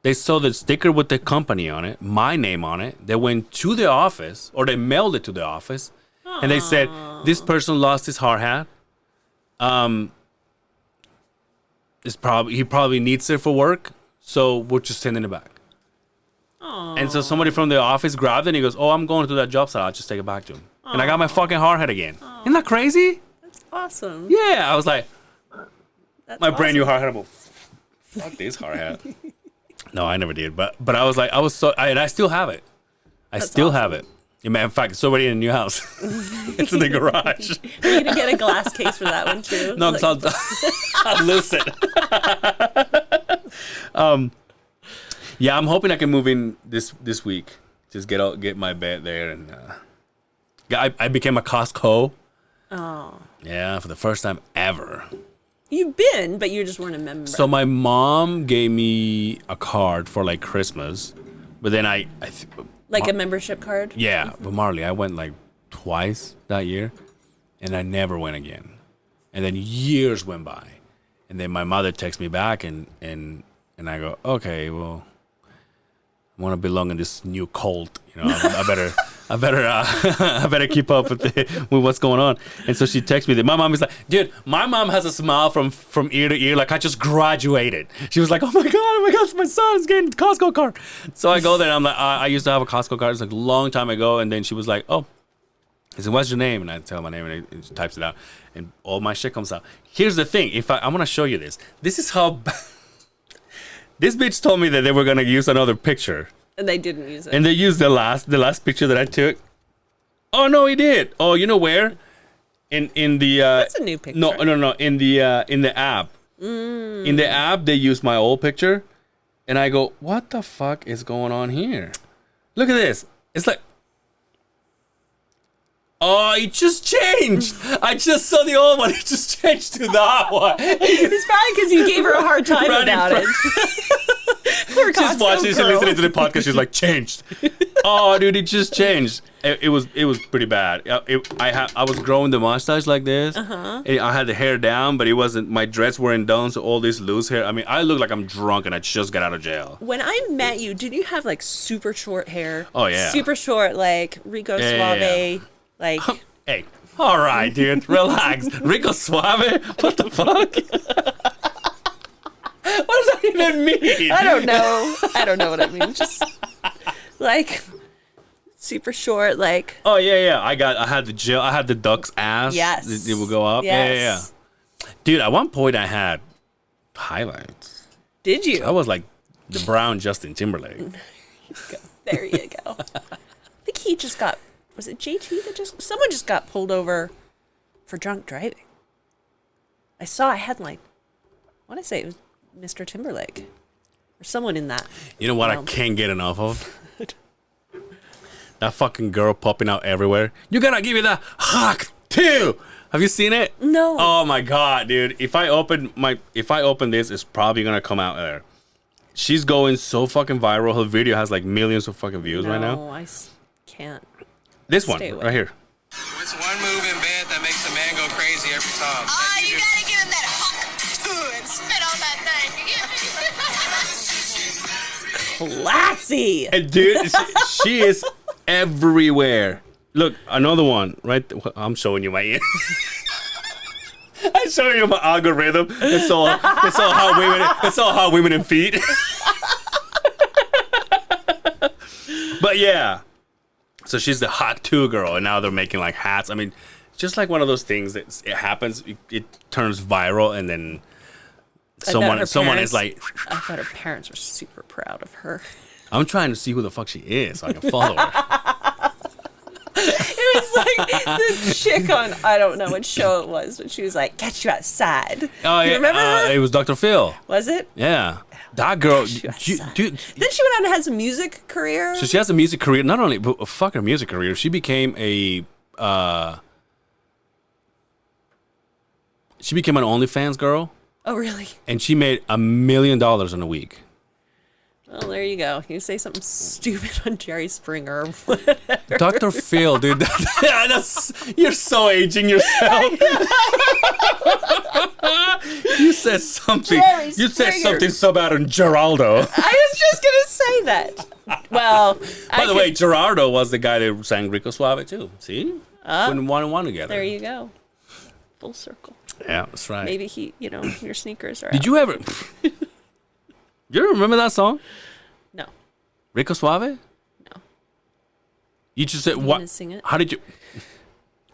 They saw the sticker with the company on it, my name on it. They went to the office, or they mailed it to the office, and they said, this person lost his hard hat. He probably needs it for work, so we're just sending it back. Aww. And so somebody from the office grabbed it and he goes, oh, I'm going to that job site. I'll just take it back to him. Aww. And I got my fucking hard hat again. Aww. Isn't that crazy? That's awesome. Yeah, I was like, that's my brand new hard hat. Fuck this hard hat. No, I never did. But I was like, and I still have it. I still have it. In fact, it's already in a new house. It's in the garage. We need to get a glass case for that one too. No, because I'll lose it. Yeah, I'm hoping I can move in this week. Just get my bed there, and I became a Costco. Oh. Yeah, for the first time ever. You've been, but you just weren't a member. So my mom gave me a card for like Christmas, but then a membership card? Yeah, but Marley, I went like twice that year, and I never went again. And then years went by, and then my mother texts me back, and I go, okay, well, I want to belong in this new cult. You know, I better keep up with what's going on. And so she texts me that my mom is like, dude, my mom has a smile from ear to ear, like I just graduated. She was like, oh my god, my son's getting a Costco card. So I go there and I'm like, I used to have a Costco card. It's like a long time ago. And then she was like, oh, I said, what's your name? And I tell my name and it types it out, and all my shit comes out. Here's the thing: I'm gonna show you this. This is how. This bitch told me that they were gonna use another picture. And they didn't use it. And they used the last picture that I took. Oh no, he did. Oh, you know where? In the That's a new picture. No. In the app. In the app, they used my old picture, and I go, what the fuck is going on here? Look at this. It's like, oh, it just changed. I just saw the old one. It just changed to that one. It's probably because you gave her a hard time about it. Poor she's watching, she's listening to the podcast. She's like, changed. Oh, dude, it just changed. It was pretty bad. I was growing the mustache like this. Uh-huh. I had the hair down, but it wasn't. My dreads weren't done, so all this loose hair. I mean, I look like I'm drunk and I just got out of jail. When I met you, did you have like super short hair? Oh yeah, super short, like Rico Suave. Yeah. Like, hey, all right, dude, relax. Rico Suave? What the fuck? What does that even mean? I don't know what it means. Just like super short, like. Oh yeah. I had the gel. I had the duck's ass. Yes. It would go up. Yes. Yeah. Dude, at one point I had highlights. Did you? I was like the brown Justin Timberlake. There you go. I think he just got. Was it JT that someone just got pulled over for drunk driving? I had like, I want to say it was Mr. Timberlake or someone in that. You know what I can't get enough of? That fucking girl popping out everywhere. You gotta give me that hawk too. Have you seen it? No. Oh my god, dude! If I open this, it's probably gonna come out there. She's going so fucking viral. Her video has like millions of fucking views right now. No, can't. This one Stay away. right here. What's one move in bed that makes a man go crazy every time? Oh, you gotta give him that hunk and spit on that thing. Classy. And dude, she is everywhere. Look, another one, right? I'm showing you my ear. I'm showing you my algorithm. It's all how women and feet. But yeah. So she's the hot 2 girl, and now they're making like hats. I mean, just like one of those things that it happens, it turns viral, and then someone is like, I bet her parents were super proud of her. I'm trying to see who the fuck she is so I can follow her. It was like the chick on, I don't know what show it was, but she was like, "Catch you outside." Oh, you yeah, remember her? it was Dr. Phil. Was it? Yeah, that girl, Catch you outside. dude. Then she went on and has a music career. So she has a music career. Not only fuck her music career, she became an OnlyFans girl, Oh, really? and she made $1 million in a week. Well, there you go. You say something stupid on Jerry Springer or whatever. Dr. Phil, dude, you're so aging yourself. You said something. Jerry You said Springer. something so bad on Geraldo. I was just gonna say that. Well, By the way, Gerardo was the guy that sang Rico Suave too. See, putting one and one together. there you go. Full circle. Yeah, that's right. Maybe your sneakers are. Did out. you ever? You ever remember that song, No. Rico Suave? No. You just said You what? gonna sing it? How did you?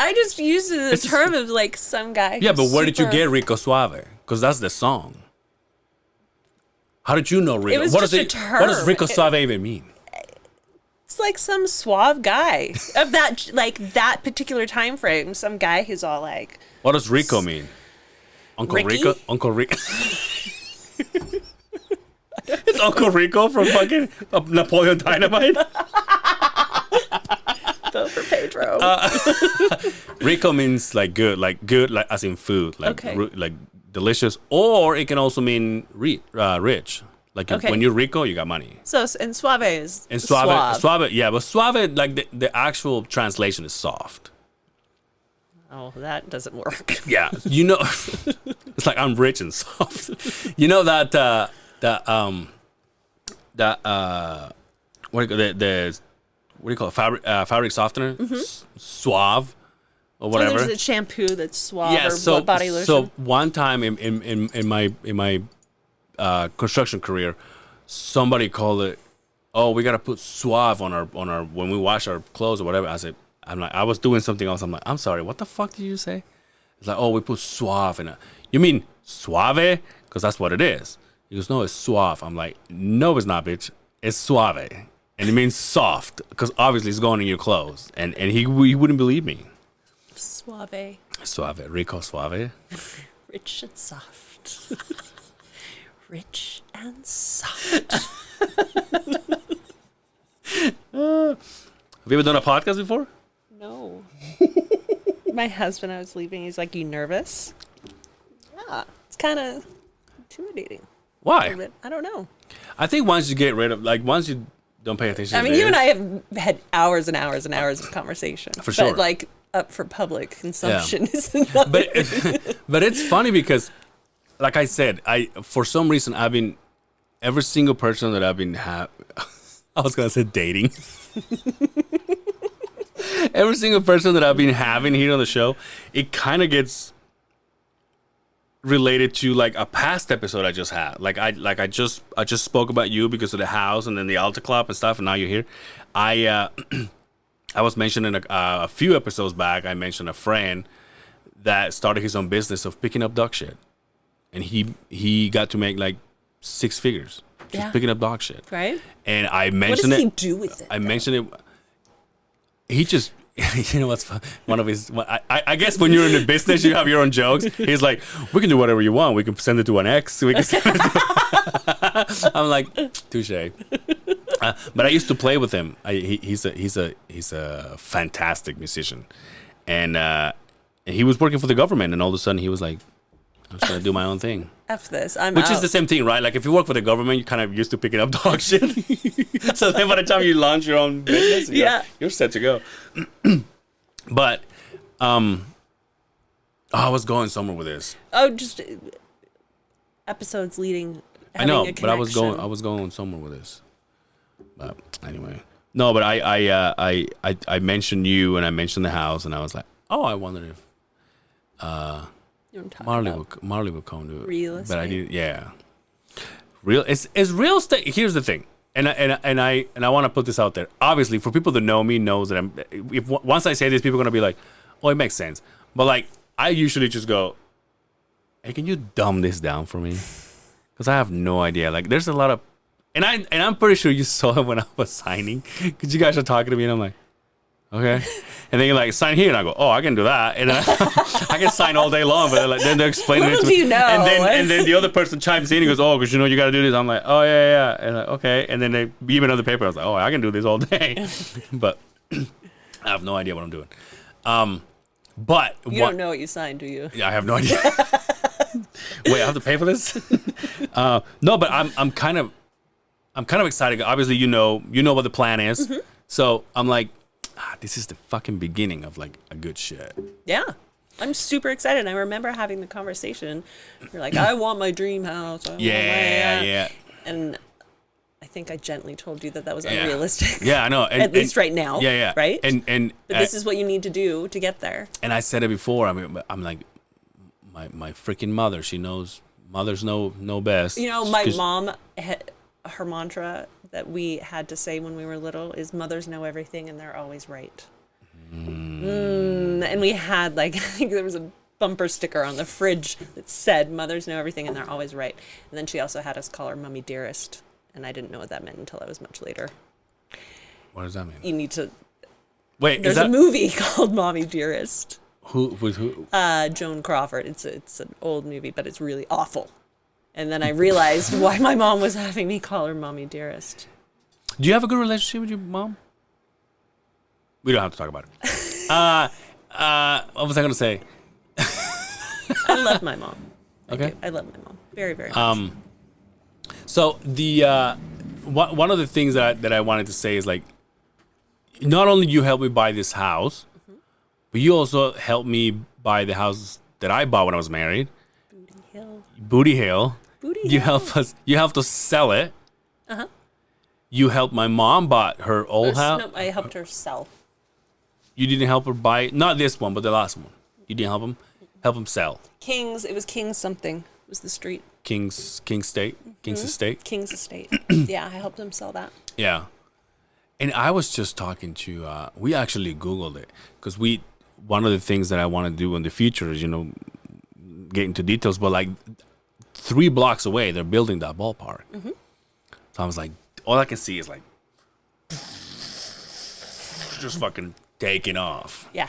I just used it as It's a just- term of like some guy. Yeah, who's but where did you super- get Rico Suave? Because that's the song. How did you know Rico? was what just does a it? What does term. Rico Suave even mean? It's like some suave guy of that, like that particular time frame. Some guy who's all like, What does Rico mean? Uncle Ricky? Rico? Uncle Rico? It's Uncle Rico from fucking Napoleon Dynamite? "Vote for Pedro." Rico means like good as in food, like Okay. like delicious, or it can also mean rich. Like Okay. when you're Rico, you got money. So and suave is And suave, yeah, but suave, like the actual translation is soft. Oh, that doesn't work. Yeah, you know, it's like I'm rich and soft. You know that what do you call it? Fabric softener, suave or Well, whatever. there's a shampoo that's suave Yeah, or so body lotion. so one time in my construction career, somebody called it, "Oh, we gotta put suave on our when we wash our clothes or whatever." I was doing something else. I'm like, "I'm sorry, what the fuck did you say?" It's like, "Oh, we put suave in it." You mean suave? Because that's what it is. He goes, "No, it's suave." I'm like, "No, it's not, bitch. It's suave." And it means soft, because obviously it's going in your clothes. And he wouldn't believe me. Suave, Suave, Rico Suave. rich and soft. Rich and soft. Have you ever done a podcast before? No. My husband, I was leaving. He's like, "You nervous?" Yeah, it's kind of intimidating. A Why? little bit. I don't know. I think once you get rid of, like, once you don't pay attention I to mean, you and this- I have had hours and hours and hours of conversation. For sure. But like up for public consumption is not. But but it's funny because, like I said, for some reason I've been every single person that I've been I was gonna say dating. Every single person that I've been having here on the show, it kind of gets related to like a past episode I just had. I just spoke about you because of the house and then the Alta Club and stuff, and now you're here. I was mentioning a few episodes back. I mentioned a friend that started his own business of picking up dog shit, and he got to make like 6 figures just Yeah. picking up dog shit. Right? And I What mentioned does it. he do with it? I mentioned it. He just, you know what's fun? One of his, I guess when you're in the business, you have your own jokes. He's like, "We can do whatever you want. We can send it to an ex. We can send it to-" I'm like, touche. But I used to play with him. He's a fantastic musician, and And he was working for the government, and all of a sudden he was like, I'm just gonna do my own thing. F this. I'm Which out. is the same thing, right? Like if you work for the government, you're kind of used to picking up dog shit. So then by the time you launch your own business, you're set to go. But I was going somewhere with this. Oh, just episodes leading. I know, having a but I was going somewhere with this. But anyway, no, but I mentioned you and I mentioned the house, and I was like, oh, I wondered if Marley would come to it. Real But I estate. did, yeah. It's real estate. Here's the thing, and I want to put this out there. Obviously, for people that know me, knows that once I say this, people are gonna be like, oh, it makes sense. But like, I usually just go, hey, can you dumb this down for me? Because I have no idea. Like, there's a lot of, and I'm pretty sure you saw it when I was signing, because you guys are talking to me, and I'm like, okay. And then you're like, sign here, and I go, oh, I can do that, and I can sign all day long. But then they're explaining it to me. Little do you know. And then the other person chimes in and goes, oh, because you got to do this. I'm like, oh yeah, and like, okay. And then they give me another paper. I was like, oh, I can do this all day, but I have no idea what I'm doing. But You don't know what you signed, do you? Yeah, I have no idea. Wait, I have to pay for this? No, but I'm kind of excited. Obviously, you know what the plan is. Mm-hmm. So I'm like, this is the fucking beginning of like a good shit. Yeah. I'm super excited. I remember having the conversation. You're like, I want my dream house. Yeah. And I think I gently told you that was unrealistic. Yeah, I know. At least right now. Yeah. Right? And but this is what you need to do to get there. And I said it before. I mean, I'm like, my freaking mother. She knows. Mothers know best. You know, my mom, her mantra that we had to say when we were little is mothers know everything and they're always right. And we had like, I think there was a bumper sticker on the fridge that said mothers know everything and they're always right. And then she also had us call her Mummy Dearest. And I didn't know what that meant until I was much later. What does that mean? You need to. Wait, there's a movie called Mommy Dearest. Who? Joan Crawford. It's an old movie, but it's really awful. And then I realized why my mom was having me call her Mommy Dearest. Do you have a good relationship with your mom? We don't have to talk about it. What was I gonna say? I love my mom. Okay. I love my mom very, very much. So the one of the things that I wanted to say is like, not only you helped me buy this house, but you also helped me buy the house that I bought when I was married. Booty Hill. You helped us. You helped us sell it. You helped my mom bought her old house. No, I helped her sell. You didn't help her buy, not this one, but the last one. You didn't help him sell. King's. It was King's something. Was the street. King's Estate. King's Estate. Yeah, I helped him sell that. Yeah. And I was just talking to, we actually Googled it because one of the things that I want to do in the future is, get into details, but like 3 blocks away, they're building that ballpark. So I was like, all I can see is like, just fucking taking off. Yeah.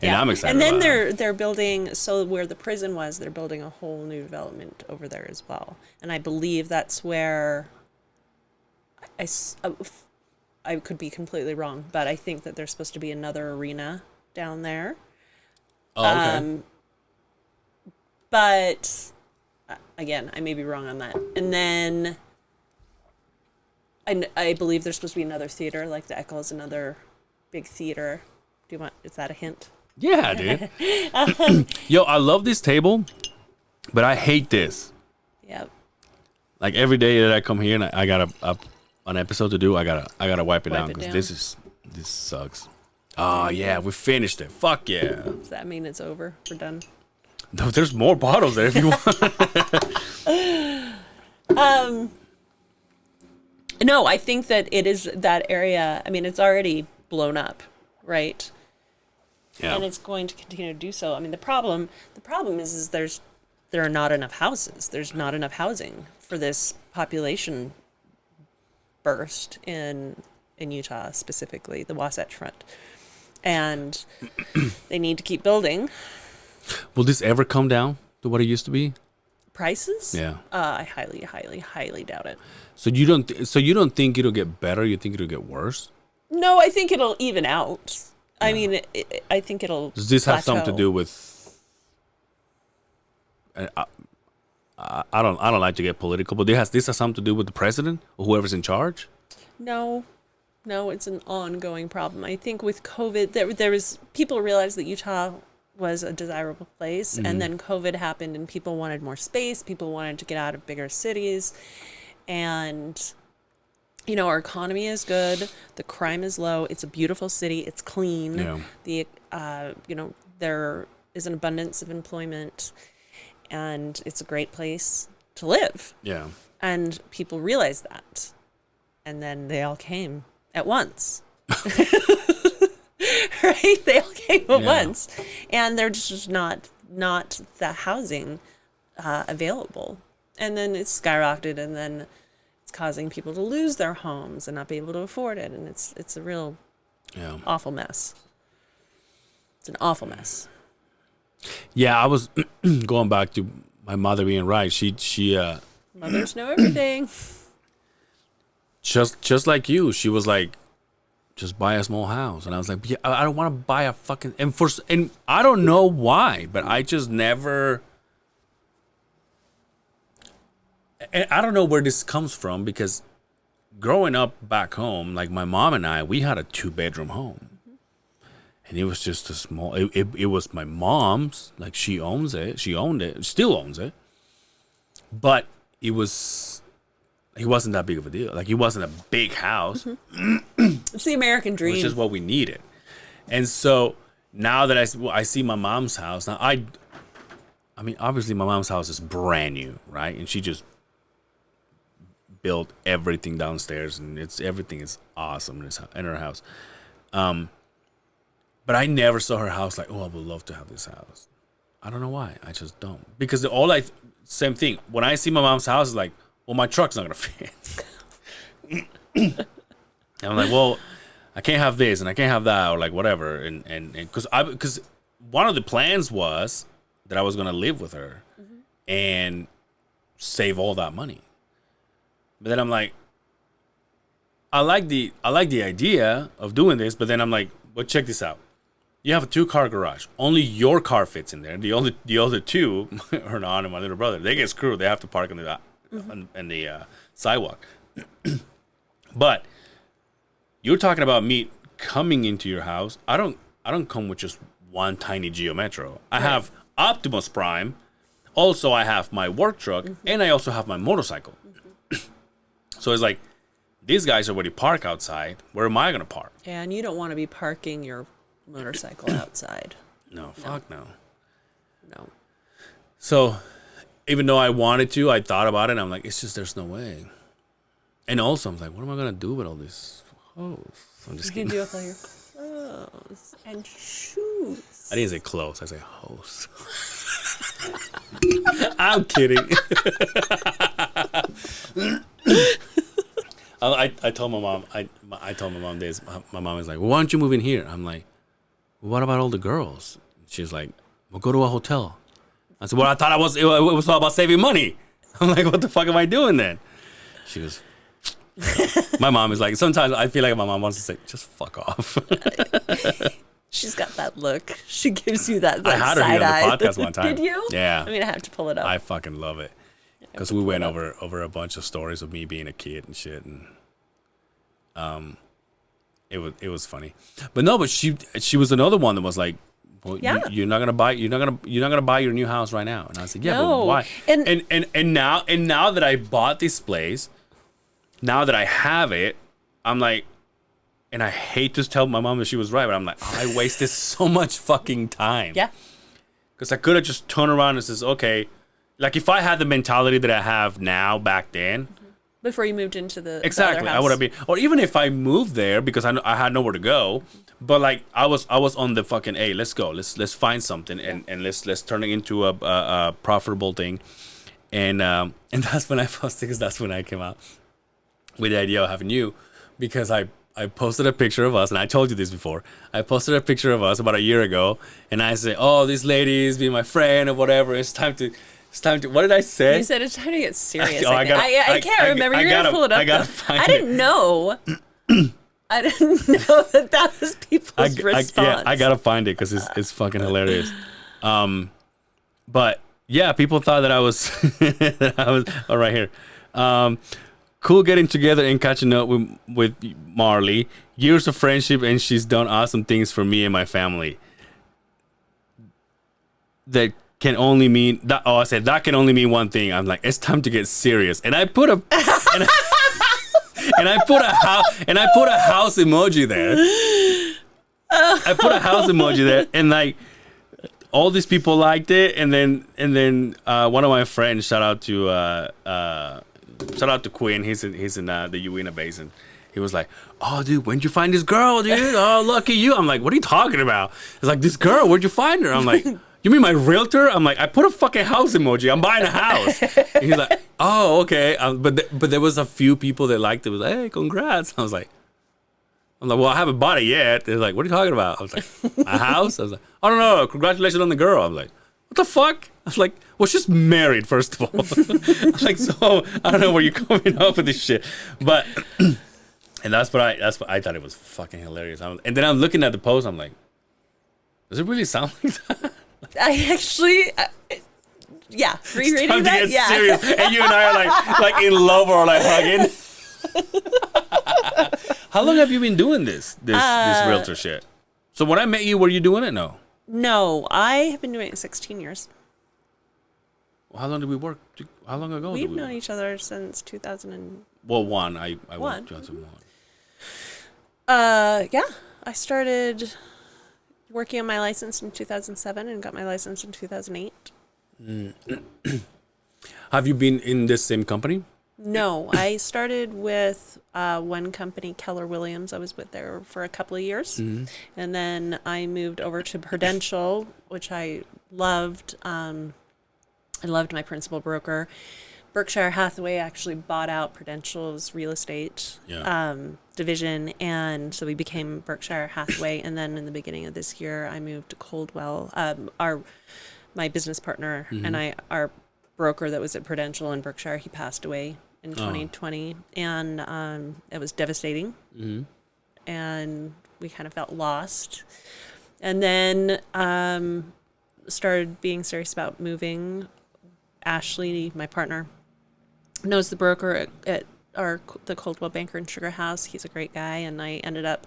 And I'm excited. And then about they're building, so where the prison was, they're building a whole new development over there as well. And I believe that's where I could be completely wrong, but I think that there's supposed to be another arena down there. Oh, okay. But again, I may be wrong on that. And then I believe there's supposed to be another theater, like the Echo is another big theater. Is that a hint? Yeah, dude. Yo, I love this table, but I hate this. Yep. Like every day that I come here and I got an episode to do, I gotta wipe it down because this sucks. Oh yeah, we finished it. Fuck yeah. Does that mean it's over? We're done? No, there's more bottles there if you want. No, I think that it is that area. I mean, it's already blown up, right? Yeah. And it's going to continue to do so. I mean, the problem is there are not enough houses. There's not enough housing for this population burst in Utah, specifically the Wasatch Front. And they need to keep building. Will this ever come down to what it used to be? Prices? Yeah. I highly, highly, highly doubt it. So you don't think it'll get better? You think it'll get worse? No, I think it'll even out. I mean, I think it'll. Does this have something to plateau. do with? I don't like to get political, but this has something to do with the president or whoever's in charge. No, it's an ongoing problem. I think with COVID, there was people realized that Utah was a desirable place, and then COVID happened, and people wanted more space. People wanted to get out of bigger cities, and our economy is good. The crime is low. It's a beautiful city. It's clean. Yeah. The there is an abundance of employment, and it's a great place to live. Yeah. And people realized that. And then they all came at once. Right? They all came at once. And there's just not the housing available. And then it's skyrocketed, and then it's causing people to lose their homes and not be able to afford it. And it's a real awful mess. It's an awful mess. Yeah, I was going back to my mother being right. She Mothers know everything. just like you, she was like, just buy a small house, and I was like, yeah, I don't want to buy a fucking and I don't know why, but I just never. And I don't know where this comes from, because growing up back home, like my mom and I, we had a 2-bedroom home. And it was just a small, it was my mom's, like she owned it, still owns it. But it wasn't that big of a deal. Like it wasn't a big house. It's the American dream. Which is what we needed. And so now that I see my mom's house, now I mean, obviously my mom's house is brand new, right? And she just built everything downstairs, and everything is awesome in her house. But I never saw her house like, oh, I would love to have this house. I don't know why. I just don't. Because same thing. When I see my mom's house, it's like, well, my truck's not going to fit. And I'm like, well, I can't have this and I can't have that, or like whatever. And because one of the plans was that I was going to live with her and save all that money. But then I'm like, I like the idea of doing this, but then I'm like, well, check this out. You have a 2-car garage. Only your car fits in there. The other two, Hernan and my little brother, they get screwed. They have to park on the sidewalk. But you're talking about me coming into your house. I don't come with just one tiny Geo Metro. I have Optimus Prime. Also, I have my work truck, and I also have my motorcycle. So it's like, these guys already park outside. Where am I going to park? And you don't want to be parking your motorcycle outside. No, fuck no. No. So, even though I wanted to, I thought about it, and I'm like, it's just, there's no way. And also, I'm like, what am I going to do with all this hose? I'm just You can kidding. do with all your clothes and shoes. I didn't say clothes, I say hose. I'm kidding. I told my mom, I told my mom this. My mom is like, well, why don't you move in here? I'm like, well, what about all the girls? She's like, we'll go to a hotel. I said, well, I thought it was all about saving money. I'm like, what the fuck am I doing then? She goes, my mom is like, sometimes I feel like my mom wants to say, just fuck off. She's got that look. She gives you that I had her here side on the eye. podcast one time. Did you? Yeah. I mean, I have to pull it up. I fucking love it. Because we went over a bunch of stories of me being a kid and shit, and it was funny. But no, but she was another one that was like, well, you're not gonna buy your new house right now. And I was like, yeah, No. but why? And now that I bought this place, now that I have it, I'm like, and I hate to tell my mom that she was right, but I'm like, I wasted so much fucking time. yeah. Because I could have just turned around and says, okay, like if I had the mentality that I have now back then. Before you moved into the Exactly, other house. I would have been, or even if I moved there because I had nowhere to go, but like I was on the fucking, hey, let's go, let's find something and let's turn it into a profitable thing, and that's when I posted, because that's when I came out with the idea of having you, because I posted a picture of us, and I told you this before. I posted a picture of us about a year ago, and I said, oh, this lady's being my friend or whatever. It's time to. What did I say? You said it's time to get serious. Oh, I can't remember. You're going to pull it up. I gotta find I didn't know. I didn't know that was people's response. I gotta find it because it's fucking hilarious. But yeah, people thought that I was oh, right here. Cool getting together and catching up with Marley. Years of friendship, and she's done awesome things for me and my family. That can only mean that. Oh, I said that can only mean one thing. I'm like, it's time to get serious. And I put a and I put a house emoji there. I put a house emoji there, and like all these people liked it. And then one of my friends, shout out to Quinn. He's in the Uinta Basin. He was like, "Oh, dude, when'd you find this girl, dude? Oh, lucky you." I'm like, "What are you talking about?" It's like, "This girl, where'd you find her?" I'm like, "You mean my realtor?" I'm like, "I put a fucking house emoji. I'm buying a house." And he's like, "Oh, okay." But there was a few people that liked it. Was like, "Hey, congrats." I'm like, "Well, I haven't bought it yet." They're like, "What are you talking about?" I was like, "A house?" I was like, "I don't know. Congratulations on the girl." I'm like, "What the fuck?" I was like, "Well, she's married, first of all." I was like, "So I don't know where you're coming up with this shit," but and that's what I thought it was fucking hilarious. And then I'm looking at the post. I'm like, does it really sound like that? I actually, yeah, rereading that, yeah. Serious. And you and I are like in love or like hugging. How long have you been doing this realtor shit? So when I met you, were you doing it? No, I have been doing it 16 years. Well, how long did we work? How long ago? We've known each other since 2000. Well, one. I One. worked on one. Yeah, I started working on my license in 2007 and got my license in 2008. Have you been in this same company? No, I started with one company, Keller Williams. I was with there for a couple of years. Mm-hmm. And then I moved over to Prudential, which I loved. I loved my principal broker. Berkshire Hathaway actually bought out Prudential's real estate division, and so we became Berkshire Hathaway. And then in the beginning of this year, I moved to Coldwell. My business partner and our broker that was at Prudential and Berkshire, he passed away in 2020, and it was devastating. Mm-hmm. And we kind of felt lost. And then started being serious about moving. Ashley, my partner, knows the broker at the Coldwell Banker and Sugar House. He's a great guy, and I ended up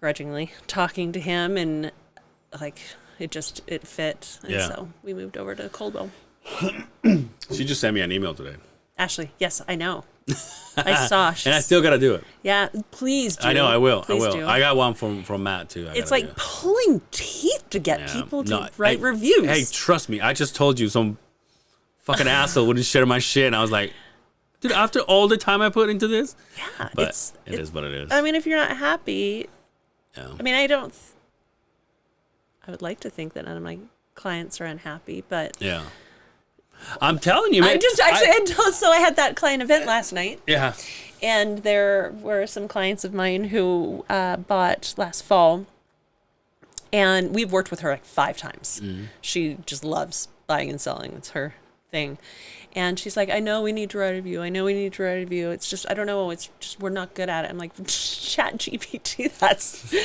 grudgingly talking to him, and like it fit, and so we moved over to Coldwell. She just sent me an email today. Ashley, yes, I know. I saw. And I still gotta do it. Yeah, please do. I know, I will. Please I will. do. I got one from Matt too. It's like pulling teeth to get people to write reviews. Hey, trust me. I just told you some fucking asshole wouldn't share my shit, and I was like, dude, after all the time I put into this, but it is what it is. I mean, if you're not happy, I mean, I would like to think that none of my clients are unhappy, but I'm telling you, man. I had that client event last night. Yeah. And there were some clients of mine who bought last fall, and we've worked with her like 5 times. Mm. She just loves buying and selling. It's her thing. And she's like, I know we need to write a review. It's just, I don't know. It's just, we're not good at it. I'm like, Chat GPT,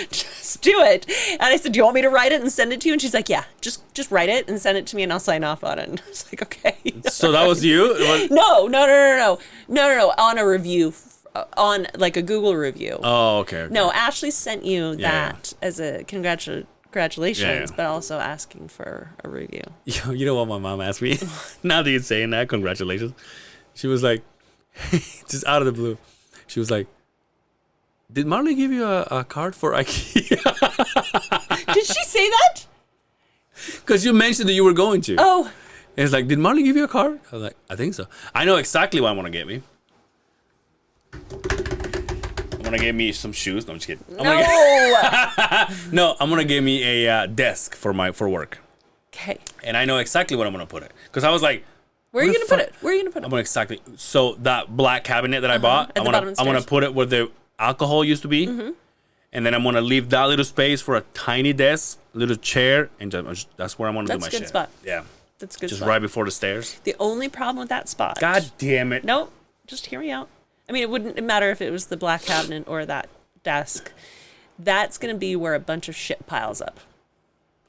just do it. And I said, do you want me to write it and send it to you? And she's like, yeah, just write it and send it to me and I'll sign off on it. And I was like, okay. So that was you? No. On a review, on like a Google review. Oh, okay. No, Ashley sent you that as a congratulations, but also asking for a review. You know what my mom asked me? Now that you're saying that, congratulations. She was like, just out of the blue, she was like, did Marley give you a card for IKEA? Did she say that? Because you mentioned that you were going to. Oh. And it's like, did Marley give you a card? I was like, I think so. I know exactly what I want to get me. I'm going to get me some shoes. No, I'm just kidding. No, I'm going to get me a desk for work. Okay. And I know exactly what I'm going to put it. Because I was like, where are you going to put it? I'm going to exactly. So that black cabinet that I bought, I'm going to put it where the alcohol used to be. Mm-hmm. And then I'm going to leave that little space for a tiny desk, little chair. And that's where I'm going to do my shit. That's a good spot. Yeah. That's a good spot. Just right before the stairs. The only problem with that spot. God damn it. Nope. Just hear me out. I mean, it wouldn't matter if it was the black cabinet or that desk. That's going to be where a bunch of shit piles up.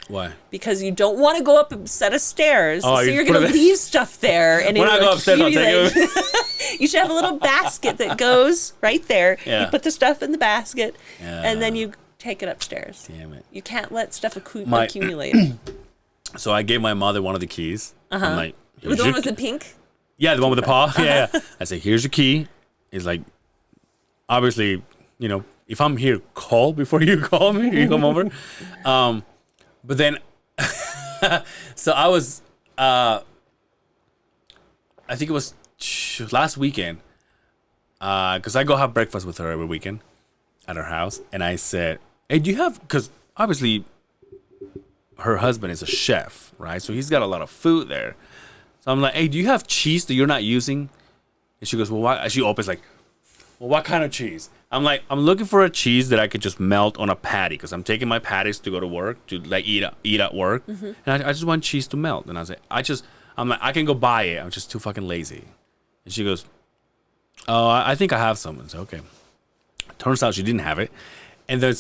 Why? Because you don't want to go up a set of stairs, so you're going to leave stuff there. And when I go upstairs, I'll take it. You should have a little basket that goes right there. Yeah. You put the stuff in the basket, Yeah. and then you take it upstairs. Damn it. You can't let stuff accumulate. So I gave my mother one of the keys. I'm like, The here's one your with the pink? Yeah, the one with the paw. Yeah. I said, here's your key. It's like, obviously, you know, if I'm here, call before you call me. You come over. But then, so I was, I think it was last weekend, because I go have breakfast with her every weekend at her house. And I said, hey, do you have, because obviously her husband is a chef, right? So he's got a lot of food there. So I'm like, hey, do you have cheese that you're not using? And she goes, well, why? She opens like, well, what kind of cheese? I'm like, I'm looking for a cheese that I could just melt on a patty because I'm taking my patties to go to work, to like eat at work. And I just want cheese to melt. And I was like, I'm like, I can go buy it. I'm just too fucking lazy. And she goes, oh, I think I have some. And I said, okay. Turns out she didn't have it. And then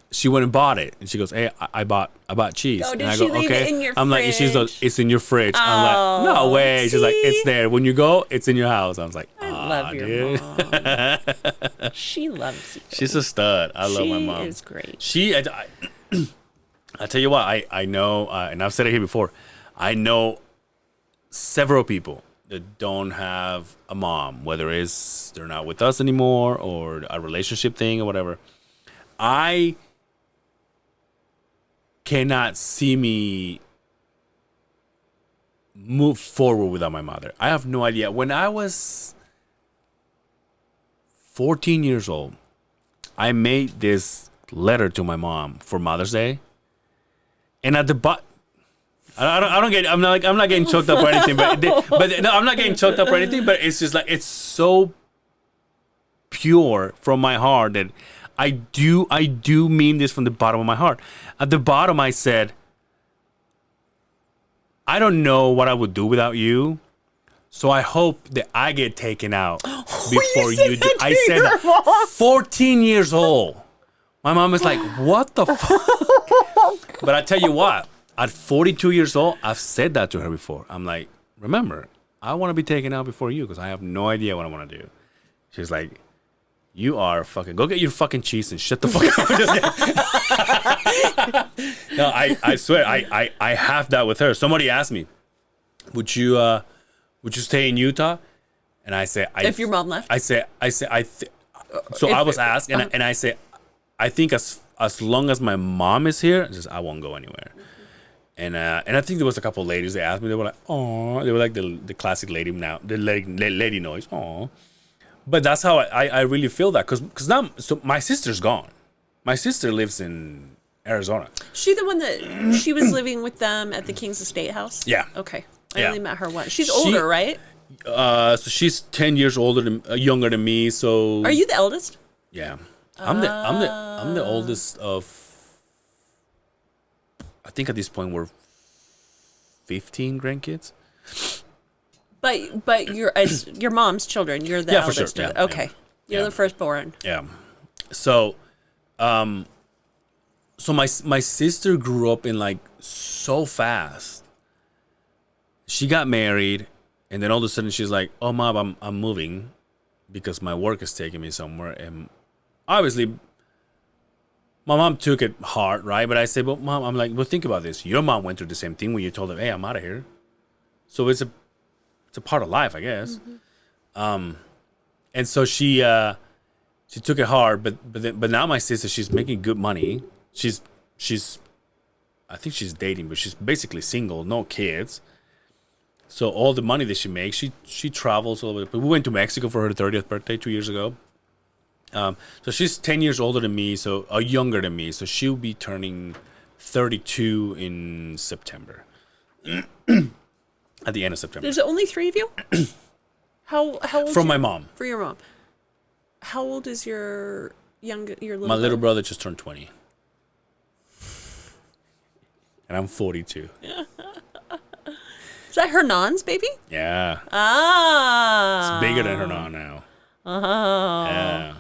she went and bought it. And she goes, hey, I bought cheese. Oh, and did I she go, leave okay. it in your I'm like, fridge? she's like, it's in your fridge. I'm like, no way. She's like, it's there. When you go, it's in your house. I was like, I love your dude. mom. She loves you. She's a stud. I love my mom. She is great. I tell you what, I know, and I've said it here before, I know several people that don't have a mom, whether it's they're not with us anymore or a relationship thing or whatever. I cannot see me move forward without my mother. I have no idea. When I was 14 years old, I made this letter to my mom for Mother's Day, and at the bottom, I'm not getting choked up or anything, but no, I'm not getting choked up or anything. But it's just like it's so pure from my heart that I do mean this from the bottom of my heart. At the bottom, I said, I don't know what I would do without you. So I hope that I get taken out before you do. I said that 14 years old. My mom is like, what the fuck? But I tell you what, at 42 years old, I've said that to her before. I'm like, remember, I want to be taken out before you because I have no idea what I want to do. She's like, you are fucking, go get your fucking cheese and shut the fuck up. No, I swear, I have that with her. Somebody asked me, would you stay in Utah? And I say, If your mom left? I was asked, and I say, I think as long as my mom is here, I won't go anywhere. And I think there was a couple of ladies that asked me. They were like, "Oh," they were like the classic lady now, the lady noise. "Oh," but that's how I really feel that because now my sister's gone. My sister lives in Arizona. She the one that she was living with them at the King's Estate house? Yeah. Okay. I Yeah. only met her once. She's older, right? So she's 10 years younger than me. So Are you the eldest? yeah, I'm the oldest of. I think at this point we're 15 grandkids. But you're as your mom's children. You're the Yeah, for eldest. sure. of it. Yeah, Okay. yeah. You're Yeah. the firstborn. Yeah. So, so my sister grew up in like so fast. She got married, and then all of a sudden she's like, "Oh, Mom, I'm moving because my work is taking me somewhere." And obviously, my mom took it hard, right? But I said, "Well, Mom, I'm like, well, think about this. Your mom went through the same thing when you told her, hey, I'm out of here.' So it's a part of life, I guess." And so she took it hard, but now my sister, she's making good money. She's I think she's dating, but she's basically single, no kids. So all the money that she makes, she travels all over. But we went to Mexico for her 30th birthday 2 years ago. So she's 10 years older than me, younger than me. So she'll be turning 32 in September. At the end of September. There's only 3 of you? How old? From my mom. For your mom. How old is your little My little brother just turned 20. And I'm 42. Is that Hernan's baby? Yeah. Ah. It's bigger than Hernan now. Oh. Yeah.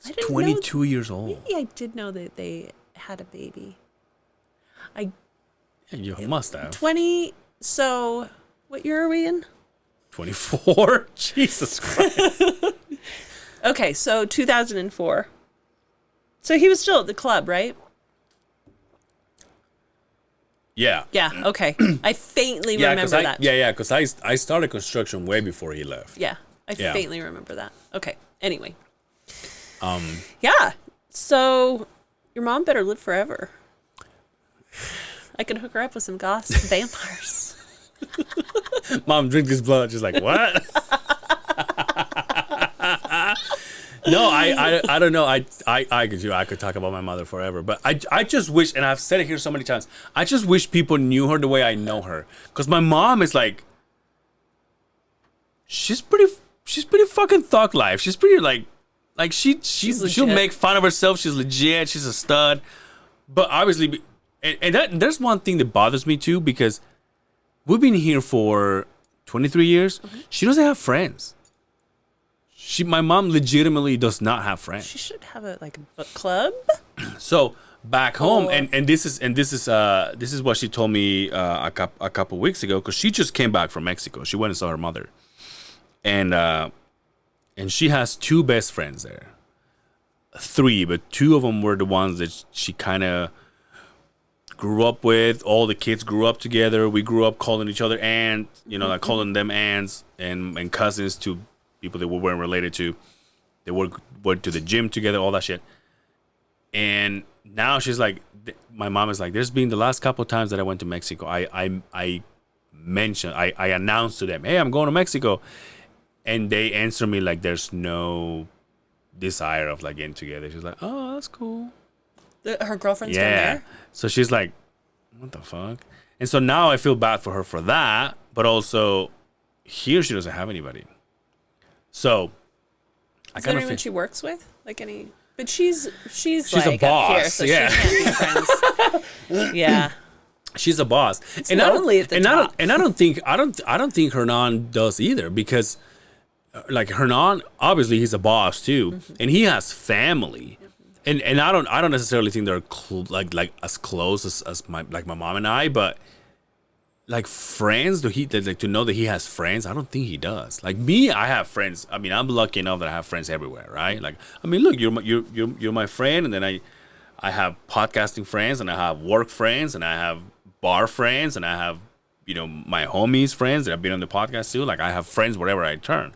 I didn't know 22 years old. Maybe I did know that they had a baby. Yeah, you must have. 20. So, what year are we in? 24? Jesus Christ. Okay, so 2004. So he was still at the club, right? Yeah. Yeah, okay. I faintly Yeah, remember that. Yeah, because I started construction way before he left. Yeah, I Yeah. faintly remember that. Okay, anyway. Yeah, so your mom better live forever. I could hook her up with some gossip vampires. Mom, drink this blood. She's like, what? No, I don't know. I could talk about my mother forever, but I just wish, and I've said it here so many times, I just wish people knew her the way I know her. Because my mom is like, she's pretty fucking thug life. She's pretty she'll legit. make fun of herself. She's legit. She's a stud. But obviously, there's one thing that bothers me too, because we've been here for 23 years. Mm-hmm. She doesn't have friends. My mom legitimately does not have friends. She should have a book club. So back home, Or- and this is what she told me a couple weeks ago, because she just came back from Mexico. She went and saw her mother, and she has two best friends there. Three, but two of them were the ones that she kind of grew up with. All the kids grew up together. We grew up calling each other aunt, like calling them aunts and cousins to people that we weren't related to. They went to the gym together, all that shit. And now she's like, my mom is like, there's been the last couple of times that I went to Mexico, I mentioned, I announced to them, hey, I'm going to Mexico. And they answer me like there's no desire of getting together. She's like, oh, that's cool. Her girlfriend's down Yeah. there. So she's like, what the fuck? And so now I feel bad for her for that, but also here she doesn't have anybody. So I Is there kind of anyone feel she works with? But she's a like boss, up here, so yeah. she can't be friends. Yeah. she's a boss. It's lonely at the top. I don't think Hernan does either, because Hernan, obviously he's a boss too, Mm-hmm. and he has family. And I don't necessarily think they're as close as my mom and I, but friends, to know that he has friends, I don't think he does. Like me, I have friends. I mean, I'm lucky enough that I have friends everywhere, right? Look, you're my friend, and then I have podcasting friends, and I have work friends, and I have bar friends, and I have my homies friends that have been on the podcast too. I have friends wherever I turn.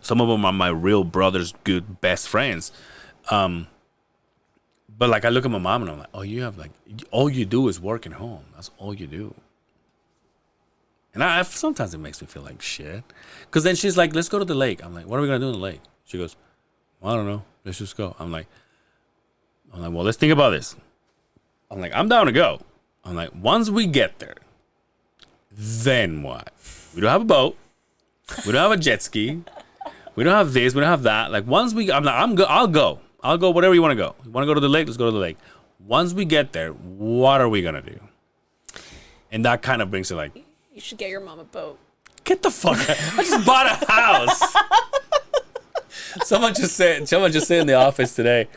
Some of them are my real brothers, good best friends. But I look at my mom and I'm like, oh, you have all you do is work at home. That's all you do. And sometimes it makes me feel like shit. Because then she's like, let's go to the lake. I'm like, what are we going to do in the lake? She goes, well, I don't know. Let's just go. I'm like, well, let's think about this. I'm like, I'm down to go. I'm like, once we get there, then what? We don't have a boat. We don't have a jet ski. We don't have this. We don't have that. Once we, I'm like, I'll go. I'll go whatever you want to go. You want to go to the lake? Let's go to the lake. Once we get there, what are we going to do? And that kind of brings it You should get your mom a boat. get the fuck out. I just bought a house. Someone just said in the office today,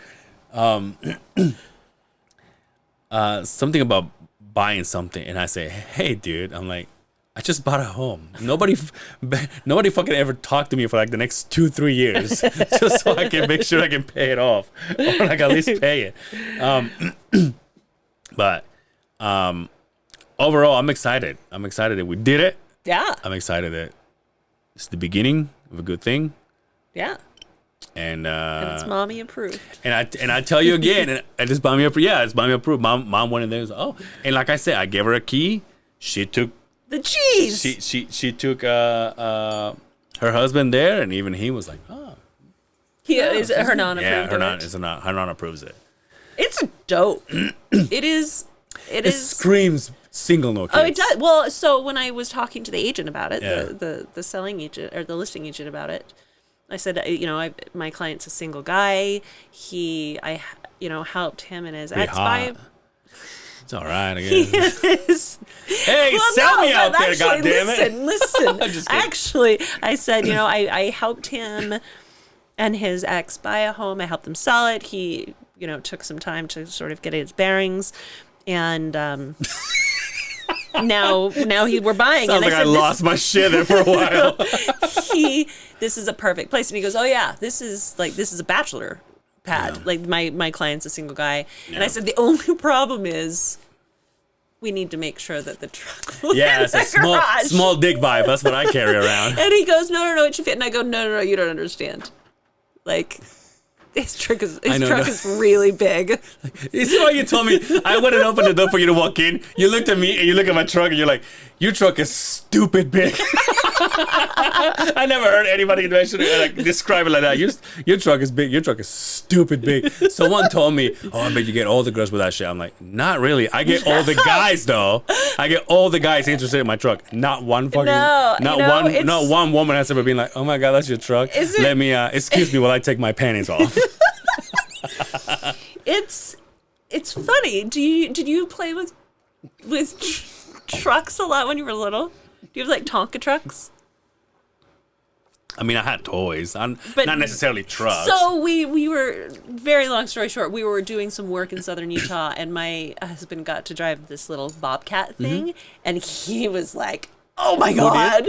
something about buying something. And I say, hey, dude, I'm like, I just bought a home. Nobody fucking ever talked to me for the next 2-3 years, just so I can make sure I can pay it off, or at least pay it. But overall, I'm excited. I'm excited that we did it. Yeah. I'm excited that it's the beginning of a good thing. Yeah. And it's mommy approved. And I tell you again, and it's mommy approved. Yeah, it's mommy approved. Mom went in there and said, oh, and like I said, I gave her a key. She took. The cheese. She took her husband there, and even he was like, "Oh, Is it Hernan approved? yeah, of it? Hernan approves it." It's dope. It is. It screams single no kids. Oh, it does. Well, so when I was talking to the agent about it, Yeah. the selling agent or the listing agent about it, I said, my client's a single guy. I helped him and his Pretty ex buy. hot. It's all right, I He guess. is. Hey, Well, sell no, me out but there, actually, goddammit. Listen. I'm just kidding. Actually, I said, I helped him and his ex buy a home. I helped them sell it. He, took some time to sort of get his bearings, and now we're buying. Sounds and like I lost my shit there for a while. This is a perfect place, and he goes, oh yeah, this is a bachelor pad. Yeah. Like my client's a single guy, and Yeah. I said the only problem is we need to make sure that the truck will Yeah, fit it's in a the garage. small dick vibe. That's what I carry around. And he goes, no, it should fit. And I go, no, you don't understand. Like, his truck is really big. You see why you told me I wouldn't open the door for you to walk in? You looked at me and you look at my truck and you're like, your truck is stupid big. I never heard anybody describe it like that. Your truck is big. Your truck is stupid big. Someone told me, oh, I bet you get all the girls with that shit. I'm like, not really. I get all the guys though. I get all the guys interested in my truck. Not one fucking, not one woman has ever been like, oh my God, that's your truck. Let me, excuse me while I take my panties off. It's funny. Did you play with trucks a lot when you were little? Do you have like Tonka trucks? I mean, I had toys, But- not necessarily trucks. So we were, very long story short, we were doing some work in southern Utah, and my husband got to drive this little bobcat thing, and he was like, "Oh my God!"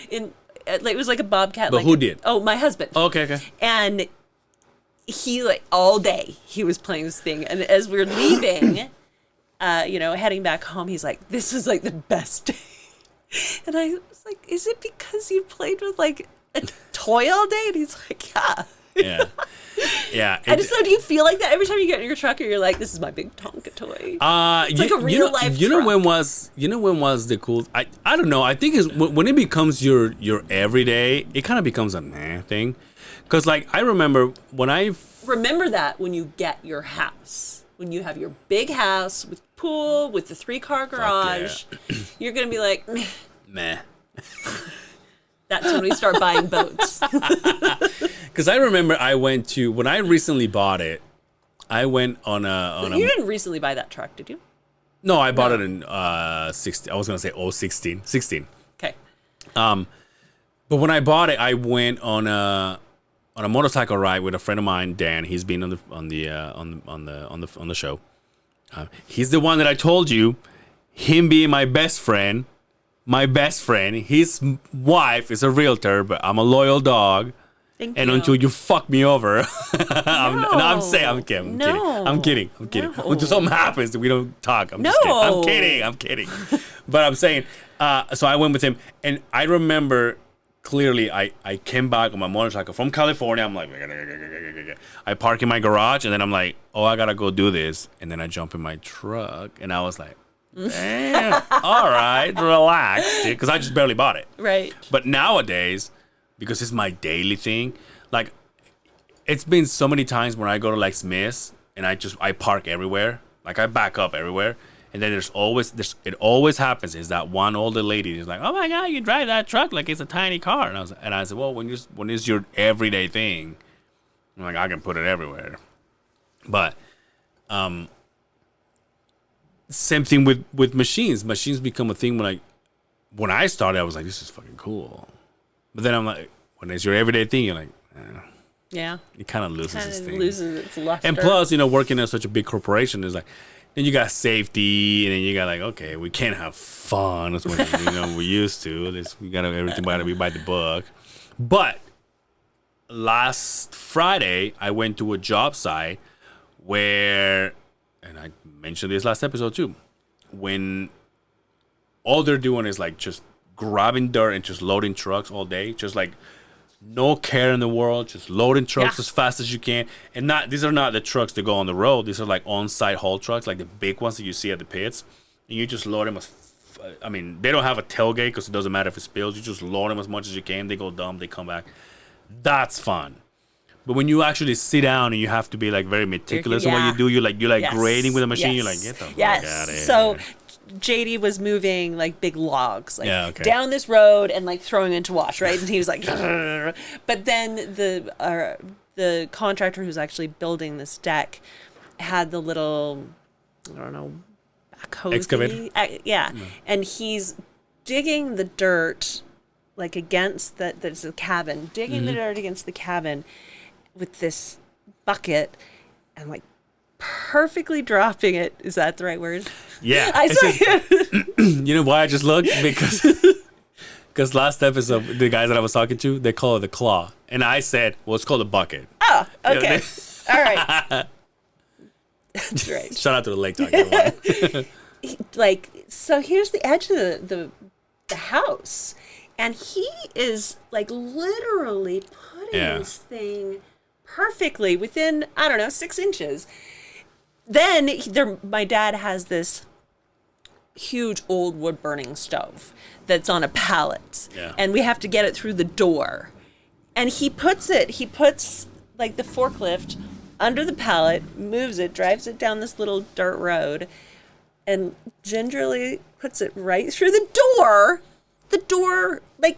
It was like a bobcat. But who did? Oh, my husband. Okay. And he all day he was playing this thing, and as we were leaving, heading back home, he's like, "This is like the best day," and I was like, "Is it because you played with like a toy all day?" And he's like, "Yeah." Yeah. I just know, do you feel like that every time you get in your truck, or you're like, "This is my big Tonka toy"? It's like a real life You know truck. when was the cool? I don't know. I think is when it becomes your everyday, it kind of becomes a meh thing. Because like I remember when Remember that when you get your house, when you have your big house with pool, with the 3-car garage, you're gonna be like, meh. That's when we start buying boats. Because I remember when I recently bought it, I went on a. You didn't recently buy that truck, did you? No, I bought it in 16. I was gonna say 16. Okay. But when I bought it, I went on a motorcycle ride with a friend of mine, Dan. He's been on the show. He's the one that I told you, him being my best friend. His wife is a realtor, but I'm a loyal dog. Thank And you. until you fuck me over, I'm kidding. No. I'm kidding. No. Until something happens that we don't talk. I'm No. I'm kidding. But I'm saying, so I went with him, and I remember clearly I came back on my motorcycle from California. I'm like, I park in my garage, and then I'm like, oh, I gotta go do this. And then I jump in my truck, and I was like, damn, all right, relax, dude, because I just barely bought it. Right. But nowadays, because it's my daily thing, like, it's been so many times when I go to like Smith's and I park everywhere, like I back up everywhere. And then it always happens is that one older lady is like, oh my God, you drive that truck like it's a tiny car. And I said, well, when it's your everyday thing, I'm like, I can put it everywhere. But same thing with machines. Machines become a thing when I started, I was like, this is fucking cool. But then I'm like, when it's your everyday thing, you're like, Yeah. it kind of loses its thing. Loses its luster. And plus, working at such a big corporation is like, then you got safety, and then you got like, okay, we can't have fun as much as we used to. We got everything by the book. But last Friday, I went to a job site where, and I mentioned this last episode too, when all they're doing is like just grabbing dirt and just loading trucks all day, just like no care in the world, just loading trucks as fast as you can. And these are not the trucks that go on the road. These are like on-site haul trucks, like the big ones that you see at the pits. And you just load them they don't have a tailgate because it doesn't matter if it spills. You just load them as much as you can. They go dump, they come back. That's fun. But when you actually sit down and you have to be like very meticulous in what you do, you're like Yes. grading with a machine. Yes. You're like, get the fuck Yes. out of here. So JD was moving like big logs, like Yeah, okay. down this road and like throwing into wash, right? And he was like, but then the contractor who's actually building this deck had the little, I don't know, cozy. Excavator? Yeah. And he's digging the dirt, like against there's a cabin, digging the dirt against the cabin with this bucket and like perfectly dropping it. Is that the right word? Yeah. I It's saw just- you know why I just looked? Because last episode, the guys that I was talking to, they call it the claw. And I said, well, it's called a bucket. Oh, You know, okay. All right. That's right. Shout out to the Lake Talk, everyone. Like, so here's the edge of the house, and he is like literally putting Yeah. this thing perfectly within, I don't know, 6 inches. Then my dad has this huge old wood burning stove that's on a pallet, Yeah. and we have to get it through the door. And he puts like the forklift under the pallet, moves it, drives it down this little dirt road, and gingerly puts it right through the door, like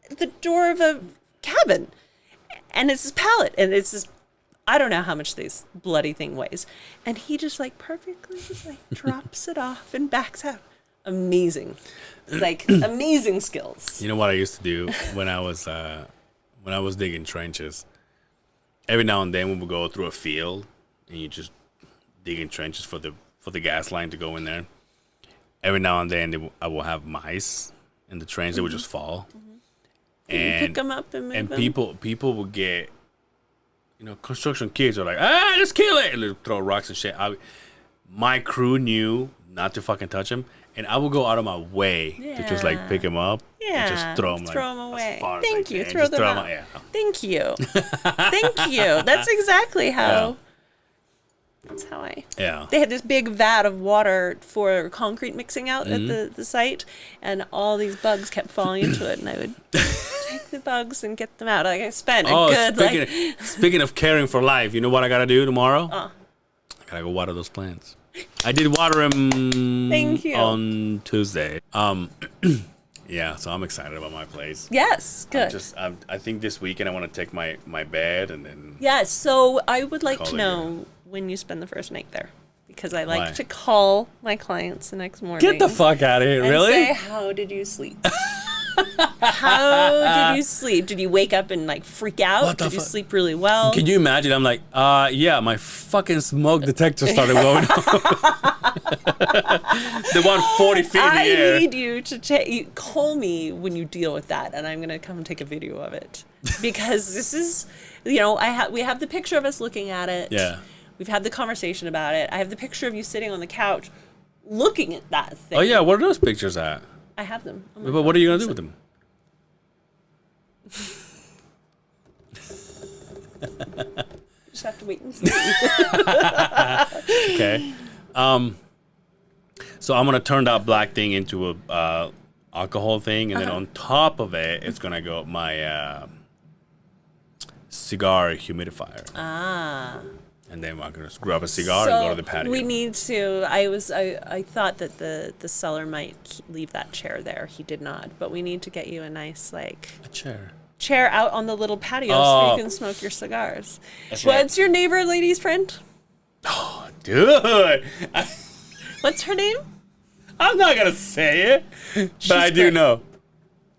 the door of a cabin. And it's this pallet, and it's this, I don't know how much this bloody thing weighs. And he just like perfectly just like drops it off and backs out. Amazing. Like amazing skills. You know what I used to do when I was digging trenches? Every now and then we would go through a field and you just digging trenches for the gas line to go in there. Every now and then I will have mice in the trench that would just fall. And pick them up and move them. people would get, construction kids are like, let's kill it, and they throw rocks and shit. My crew knew not to fucking touch him, and I would go out of my way to just like pick him up and just throw him away. as far as Thank I you. can. Throw Just them throw out. yeah. Thank you. Thank you. That's exactly how. Yeah. That's how I. Yeah. They had this big vat of water for concrete mixing out at the site, and all these bugs kept falling into it, and I would take the bugs and get them out. Like I spent a good speaking of caring for life, you know what I gotta do tomorrow? Uh. I gotta go water those plants. I did water them Thank you. on Tuesday. Yeah, so I'm excited about my place. Yes, good. I think this weekend I want to take my bed and then. Yes, so I would like Call to it know when you spend the first night there, because I like Why? to call my clients the next morning. Get the fuck out of here! and Really? say, how did you sleep? How did you sleep? Did you wake up and like freak out? What the Did you fuck? sleep really well? Can you imagine? I'm like, yeah, my fucking smoke detector started going off. The one 40 feet in the I air. need you to call me when you deal with that, and I'm gonna come and take a video of it, because this is, we have the picture of us looking at it. Yeah. We've had the conversation about it. I have the picture of you sitting on the couch, looking at that thing. Oh yeah, where are those pictures at? I have them. on my But what are you gonna do phone. with them? Just have to wait and see. Okay. So I'm gonna turn that black thing into a alcohol thing, and then on top of it, it's gonna go my cigar humidifier. Ah. And then I'm gonna just grab a cigar and go to the patio. We need to. I thought that the seller might leave that chair there. He did not. But we need to get you a nice a chair. chair out on the little patio so Oh. you can smoke your cigars. That's right. What's your neighbor lady's friend? Dude, What's her name? I'm not gonna say it, but I do great. know.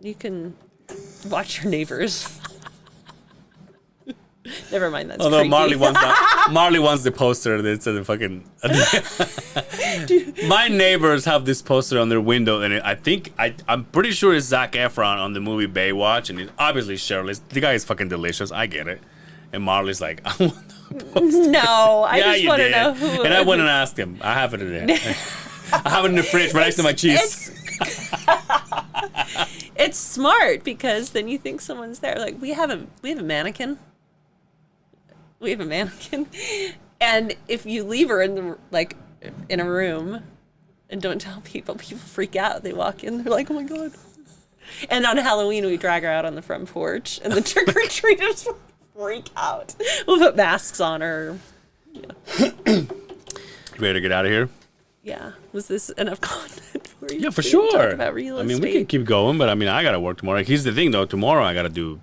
You can watch your neighbors. Never mind. That's Although creepy. Marley wants the poster that's the fucking. My neighbors have this poster on their window, and I'm pretty sure it's Zac Efron on the movie Baywatch, and he's obviously shirtless. The guy is fucking delicious. I get it. And Marley's like, I want the poster. No, I Yeah, just you want to did. know who. And I went and asked him. I have it in there. I have it in the fridge right next to my cheese. It's smart, because then you think someone's there. Like we have a mannequin. We have a mannequin, and if you leave her in a room, and don't tell people freak out. They walk in, they're like, oh my god. And on Halloween, we drag her out on the front porch, and the trick or treaters freak out. We'll put masks on her. Ready to get out of here? Yeah. Was this enough content for you? Yeah, for to sure. talk about real I mean, we estate? can keep going, but I mean, I gotta work tomorrow. Here's the thing, though. Tomorrow, I gotta do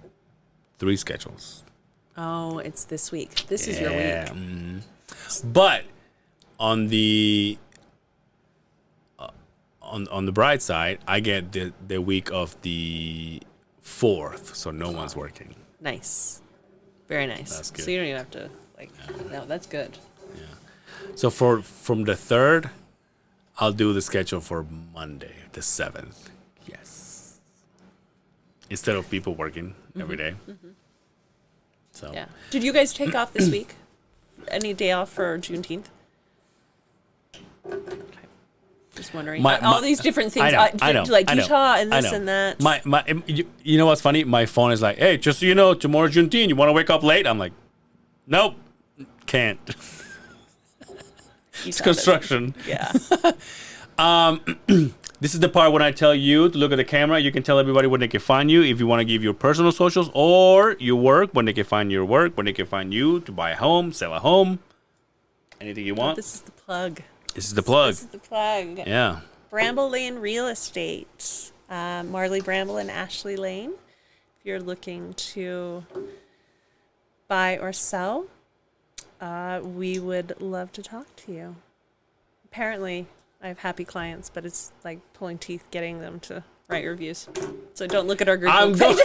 3 schedules. Oh, it's this week. This is your week. But on the on the bright side, I get the week of the 4th, so no one's working. Nice. Very nice. That's good. So you don't even have to no, that's good. So from the 3rd, I'll do the schedule for Monday, the 7th. Yes. Instead of people working every day. So Yeah. Did you guys take off this week? Any day off for Juneteenth? Okay. Just wondering. All these different things. I know. Like I know, Utah and I this know. and that. You know what's funny? My phone is like, hey, just so you know, tomorrow's Juneteenth. You want to wake up late? I'm like, nope, can't. It's construction. Yeah. This is the part when I tell you to look at the camera. You can tell everybody where they can find you if you want to give your personal socials or your work, when they can find your work, when they can find you to buy a home, sell a home, anything you want. This is the plug. This is the plug. This is the plug. Yeah. Bramble Lane Real Estate. Marley, Bramble, and Ashley Lane. If you're looking to buy or sell, we would love to talk to you. Apparently, I have happy clients, but it's like pulling teeth getting them to write reviews. So don't look at our Google page.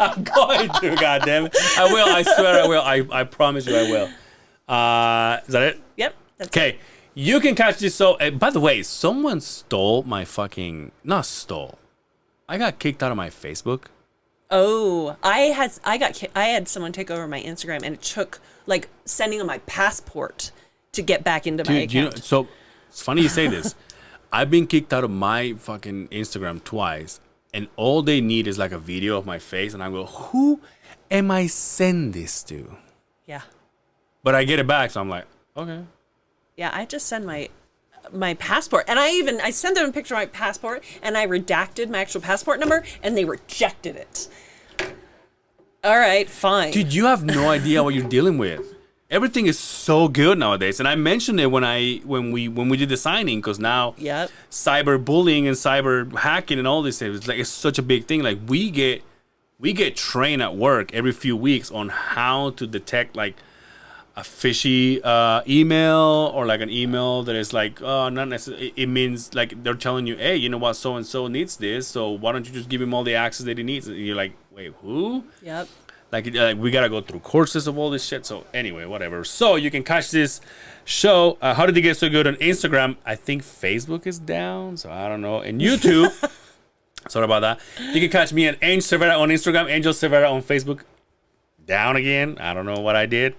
I'm going to, goddammit. I will. I swear I will. I promise you I will. Is that it? Yep. That's Okay. You can catch this. So, by the way, someone stole my fucking... Not stole. I got kicked out of my Facebook. Oh, I had someone take over my Instagram, and it took like sending them my passport to get back into my account. You know, so it's funny you say this. I've been kicked out of my fucking Instagram twice, and all they need is like a video of my face, and I go, who am I send this to? Yeah. But I get it back, so I'm like, okay. Yeah, I just send my passport, and I sent them a picture of my passport, and I redacted my actual passport number, and they rejected it. All right, fine. Dude, you have no idea what you're dealing with. Everything is so good nowadays, and I mentioned it when we did the signing, because now Yep. cyberbullying and cyber hacking and all this things, it's such a big thing. Like we get trained at work every few weeks on how to detect like a fishy email, or like an email that is like not necessarily, it means like they're telling you, hey, you know what, so and so needs this, so why don't you just give him all the access that he needs? And you're like, wait, who? Yep. Like we gotta go through courses of all this shit. So anyway, whatever. So you can catch this show. How did it get so good on Instagram? I think Facebook is down, so I don't know. And YouTube. Sorry about that. You can catch me at Angel Cervera on Instagram, Angel Cervera on Facebook. Down again. I don't know what I did.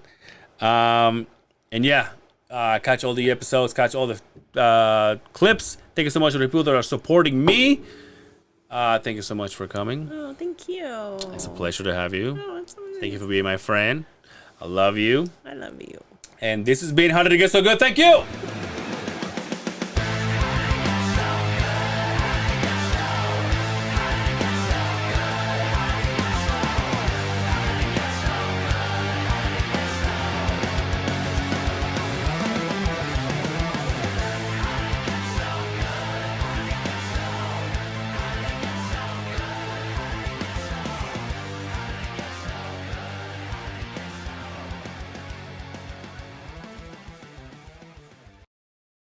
And yeah, catch all the episodes, catch all the clips. Thank you so much to the people that are supporting me. Thank you so much for coming. Oh, thank you. It's a pleasure to have you. Oh, it's amazing. Thank you for being my friend. I love you. I love you. And this has been How Did It Get So Good? Thank you.